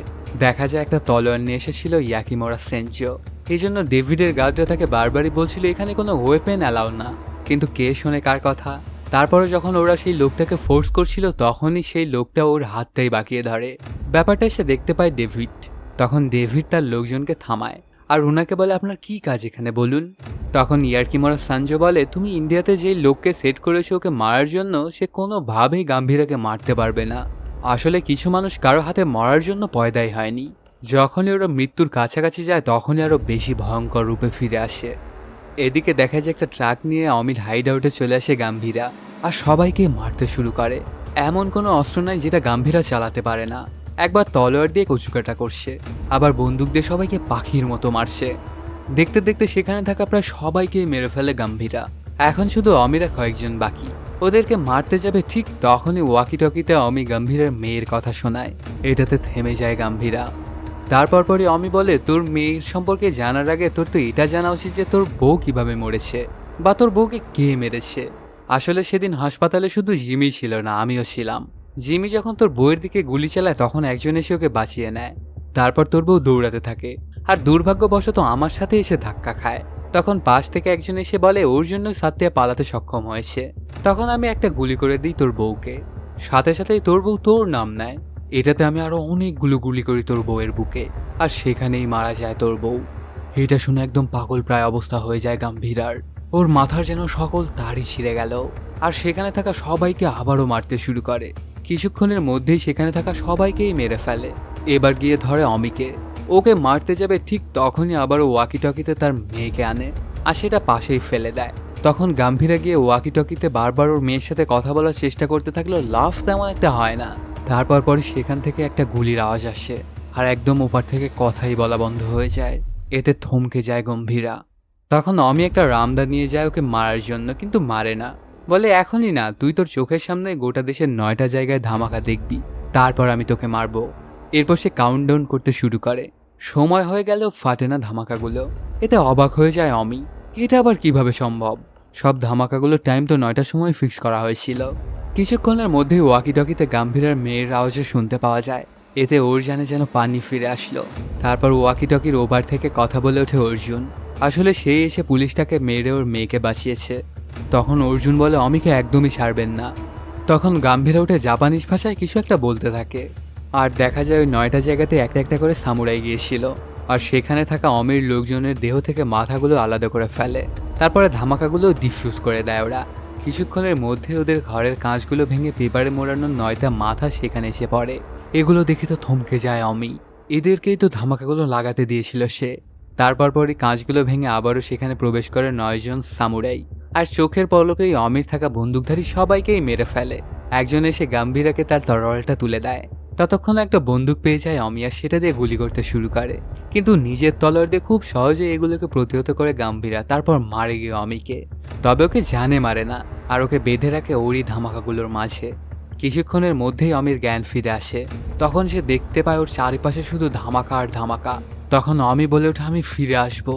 Speaker 1: দেখা যায় একটা তলোয়ার নিয়ে এসেছিল ইয়াকিমোরা সেনজো। এই জন্য ডেভিডের গার্ডরা তাকে বারবারই বলছিল এখানে কোনো ওয়েপেন অ্যালাউ না, কিন্তু কে শোনে কার কথা। তারপরে যখন ওরা সেই লোকটাকে ফোর্স করছিল তখনই সেই লোকটা ওর হাতটাই বাঁকিয়ে ধরে। ব্যাপারটা সে দেখতে পায় ডেভিড। তখন ডেভিড তার লোকজনকে থামায় আর ওনাকে বলে, আপনার কি কাজ এখানে বলুন। তখন ইয়ার্কিমোরা সানজো বলে, তুমি ইন্ডিয়াতে যেই লোককে সেট করেছো ওকে মারার জন্য, সে কোনোভাবেই গাম্ভীরাকে মারতে পারবে না। আসলে কিছু মানুষ কারো হাতে মরার জন্য পয়দাই হয়নি। যখনই ওরা মৃত্যুর কাছাকাছি যায় তখনই আরো বেশি ভয়ঙ্কর রূপে ফিরে আসে। এদিকে দেখা যায় একটা ট্রাক নিয়ে অমির হাইড আউটে চলে আসে গাম্ভীরা আর সবাইকে মারতে শুরু করে। এমন কোনো অস্ত্র নাই যেটা গাম্ভীরা চালাতে পারে না। একবার তলোয়ার দিয়ে কচুকাটা করছে, আবার বন্দুক দিয়ে সবাইকে পাখির মতো মারছে। দেখতে দেখতে সেখানে থাকা প্রায় সবাইকেই মেরে ফেলে গাম্ভীরা। এখন শুধু অমিরা কয়েকজন বাকি। ওদেরকে মারতে যাবে ঠিক তখনই ওয়াকি টকিতে অমি গাম্ভীরার মেয়ের কথা শোনায়। এটাতে থেমে যায় গাম্ভীরা। তারপর পরে অমি বলে, তোর মেয়ের সম্পর্কে জানার আগে তোর তো এটা জানা উচিত যে তোর বউ কিভাবে মরেছে বা তোর বউকে কে মেরেছে। আসলে সেদিন হাসপাতালে শুধু জিমি ছিল না, আমিও ছিলাম। জিমি যখন তোর বউয়ের দিকে গুলি চালায় তখন একজন এসে ওকে বাঁচিয়ে নেয়। তারপর তোর বউ দৌড়াতে থাকে আর দুর্ভাগ্যবশত আমার সাথে এসে ধাক্কা খায়। তখন পাশ থেকে একজন এসে বলে ওর জন্য সাত্তিয়া পালাতে সক্ষম হয়েছে। তখন আমি একটা গুলি করে দিই তোর বউকে, সাথে সাথেই তোর বউ তোর নাম নেয়। এটাতে আমি আরো অনেকগুলো গুলি করি তোর বউয়ের বুকে, আর সেখানেই মারা যায় তোর বউ। এটা শুনে একদম পাগল প্রায় অবস্থা হয়ে যায় গাম্ভীরার। ওর মাথার যেন সকল তারই ছিঁড়ে গেল, আর সেখানে থাকা সবাইকে আবারও মারতে শুরু করে। কিছুক্ষণের মধ্যেই সেখানে থাকা সবাইকেই মেরে ফেলে। এবার গিয়ে ধরে অমিকে। ওকে মারতে যাবে ঠিক তখনই আবারও ওয়াকি টকিতে তার মেয়েকে আনে আর সেটা পাশেই ফেলে দেয়। তখন গাম্ভীরা গিয়ে ওয়াকি টকিতে বারবার ওর মেয়ের সাথে কথা বলার চেষ্টা করতে থাকলেও লাভ তেমন একটা হয় না। তারপর পরে সেখান থেকে একটা গুলির আওয়াজ আসে আর একদম ওপার থেকে কথাই বলা বন্ধ হয়ে যায়। এতে থমকে যায় গম্ভীরা। তখন অমি একটা রামদা নিয়ে যায় ওকে মারার জন্য, কিন্তু মারে না। বলে, এখনই না, তুই তোর চোখের সামনে গোটা দেশের 9টা জায়গায় ধামাকা দেখবি, তারপর আমি তোকে মারবো। এরপর সে কাউন্টডাউন করতে শুরু করে। সময় হয়ে গেল, ফাটে না ধামাকাগুলো। এতে অবাক হয়ে যায় অমি, এটা আবার কিভাবে সম্ভব? সব ধামাকাগুলোর টাইম তো 9টার সময় ফিক্স করা হয়েছিল। কিছুক্ষণের মধ্যেই ওয়াকি টকিতে গাম্ভীরার মেয়ের আওয়াজও শুনতে পাওয়া যায়। এতে ওর জানে যেন পানি ফিরে আসলো। তারপর ওয়াকি টকির ওপার থেকে কথা বলে ওঠে অর্জুন। আসলে সেই এসে পুলিশটাকে মেরে ওর মেয়েকে বাঁচিয়েছে। তখন অর্জুন বলে অমিকে একদমই ছাড়বেন না। তখন গাম্ভীরা উঠে জাপানিজ ভাষায় কিছু একটা বলতে থাকে, আর দেখা যায় ওই 9টা জায়গাতে একটা একটা করে সামুরাই গিয়েছিল, আর সেখানে থাকা অমির লোকজনের দেহ থেকে মাথাগুলো আলাদা করে ফেলে। তারপরে ধামাকাগুলো ডিফিউজ করে দেয় ওরা। কিছুক্ষণের মধ্যে ওদের ঘরের কাঁচগুলো ভেঙে পেপারে মোড়ানো 9টা মাথা সেখানে এসে পড়ে। এগুলো দেখে তো থমকে যায় অমি। এদেরকেই তো ধামাকাগুলো লাগাতে দিয়েছিল সে। তারপর পরই কাঁচগুলো ভেঙে আবারও সেখানে প্রবেশ করে 9 জন সামুরাই, আর চোখের পলকেই অমির থাকা বন্দুকধারী সবাইকেই মেরে ফেলে। একজন এসে গাম্ভীরাকে তার তরোয়ালটা তুলে দেয়। ততক্ষণ একটা বন্দুক পেয়ে যায় অমি, আর সেটা দিয়ে গুলি করতে শুরু করে, কিন্তু নিজের তলোয়ার দিয়ে খুব সহজে এগুলোকে প্রতিহত করে গাম্ভীরা। তারপর মারে গিয়ে অমিকে, তবে ওকে জানে মারে না, আর ওকে বেঁধে রাখে ওরই ধামাকাগুলোর মাঝে। কিছুক্ষণের মধ্যেই অমির জ্ঞান ফিরে আসে। তখন সে দেখতে পায় ওর চারিপাশে শুধু ধামাকা আর ধামাকা। তখন অমি বলে ওঠে, আমি ফিরে আসবো।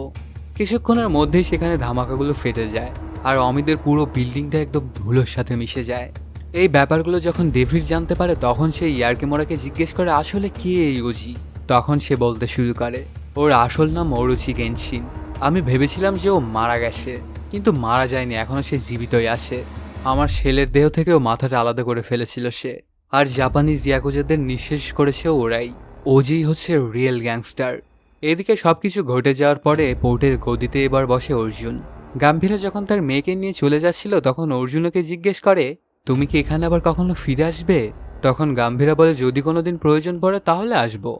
Speaker 1: কিছুক্ষণের মধ্যেই সেখানে ধামাকাগুলো ফেটে যায়, আর অমিদের পুরো বিল্ডিংটা একদম ধুলোর সাথে মিশে যায়। এই ব্যাপারগুলো যখন ডেভিড জানতে পারে তখন সে ইয়ার্কিমোরাকে জিজ্ঞেস করে আসলে কে এই ওজি। তখন সে বলতে শুরু করে ওর আসল নাম ওরুচি গেনশিন, আমি ভেবেছিলাম যে ও মারা গেছে, কিন্তু মারা যায়নি, এখনো সে জীবিতই আছে। আমার ছেলের দেহ থেকেও মাথাটা আলাদা করে ফেলেছিল সে। আর জাপানিজ ইয়াকুজাদের নিঃশেষ করেছে ওরাই। ওজি হচ্ছে রিয়েল গ্যাংস্টার। এদিকে সবকিছু ঘটে যাওয়ার পরে পোর্টের গদিতে এবার বসে অর্জুন। গাম্ভীরা যখন তার মেয়েকে নিয়ে চলে যাচ্ছিল তখন অর্জুন ওকে জিজ্ঞেস করে, তুমি কি এখানে আবার কখনো ফিরে আসবে? তখন গাম্ভীরা বলে, যদি কোনোদিন প্রয়োজন পড়ে তাহলে আসবো।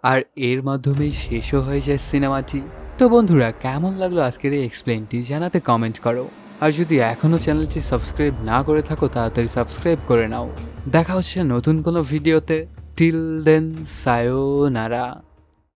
Speaker 1: আর এর মাধ্যমেই শেষও হয়ে যায় সিনেমাটি। তো বন্ধুরা, কেমন লাগলো আজকের এই এক্সপ্লেনটি জানাতে কমেন্ট করো। আর যদি এখনও চ্যানেলটি সাবস্ক্রাইব না করে থাকো তাড়াতাড়ি সাবস্ক্রাইব করে নাও। দেখা হচ্ছে নতুন কোনো ভিডিওতে। Till then, সায়োনারা।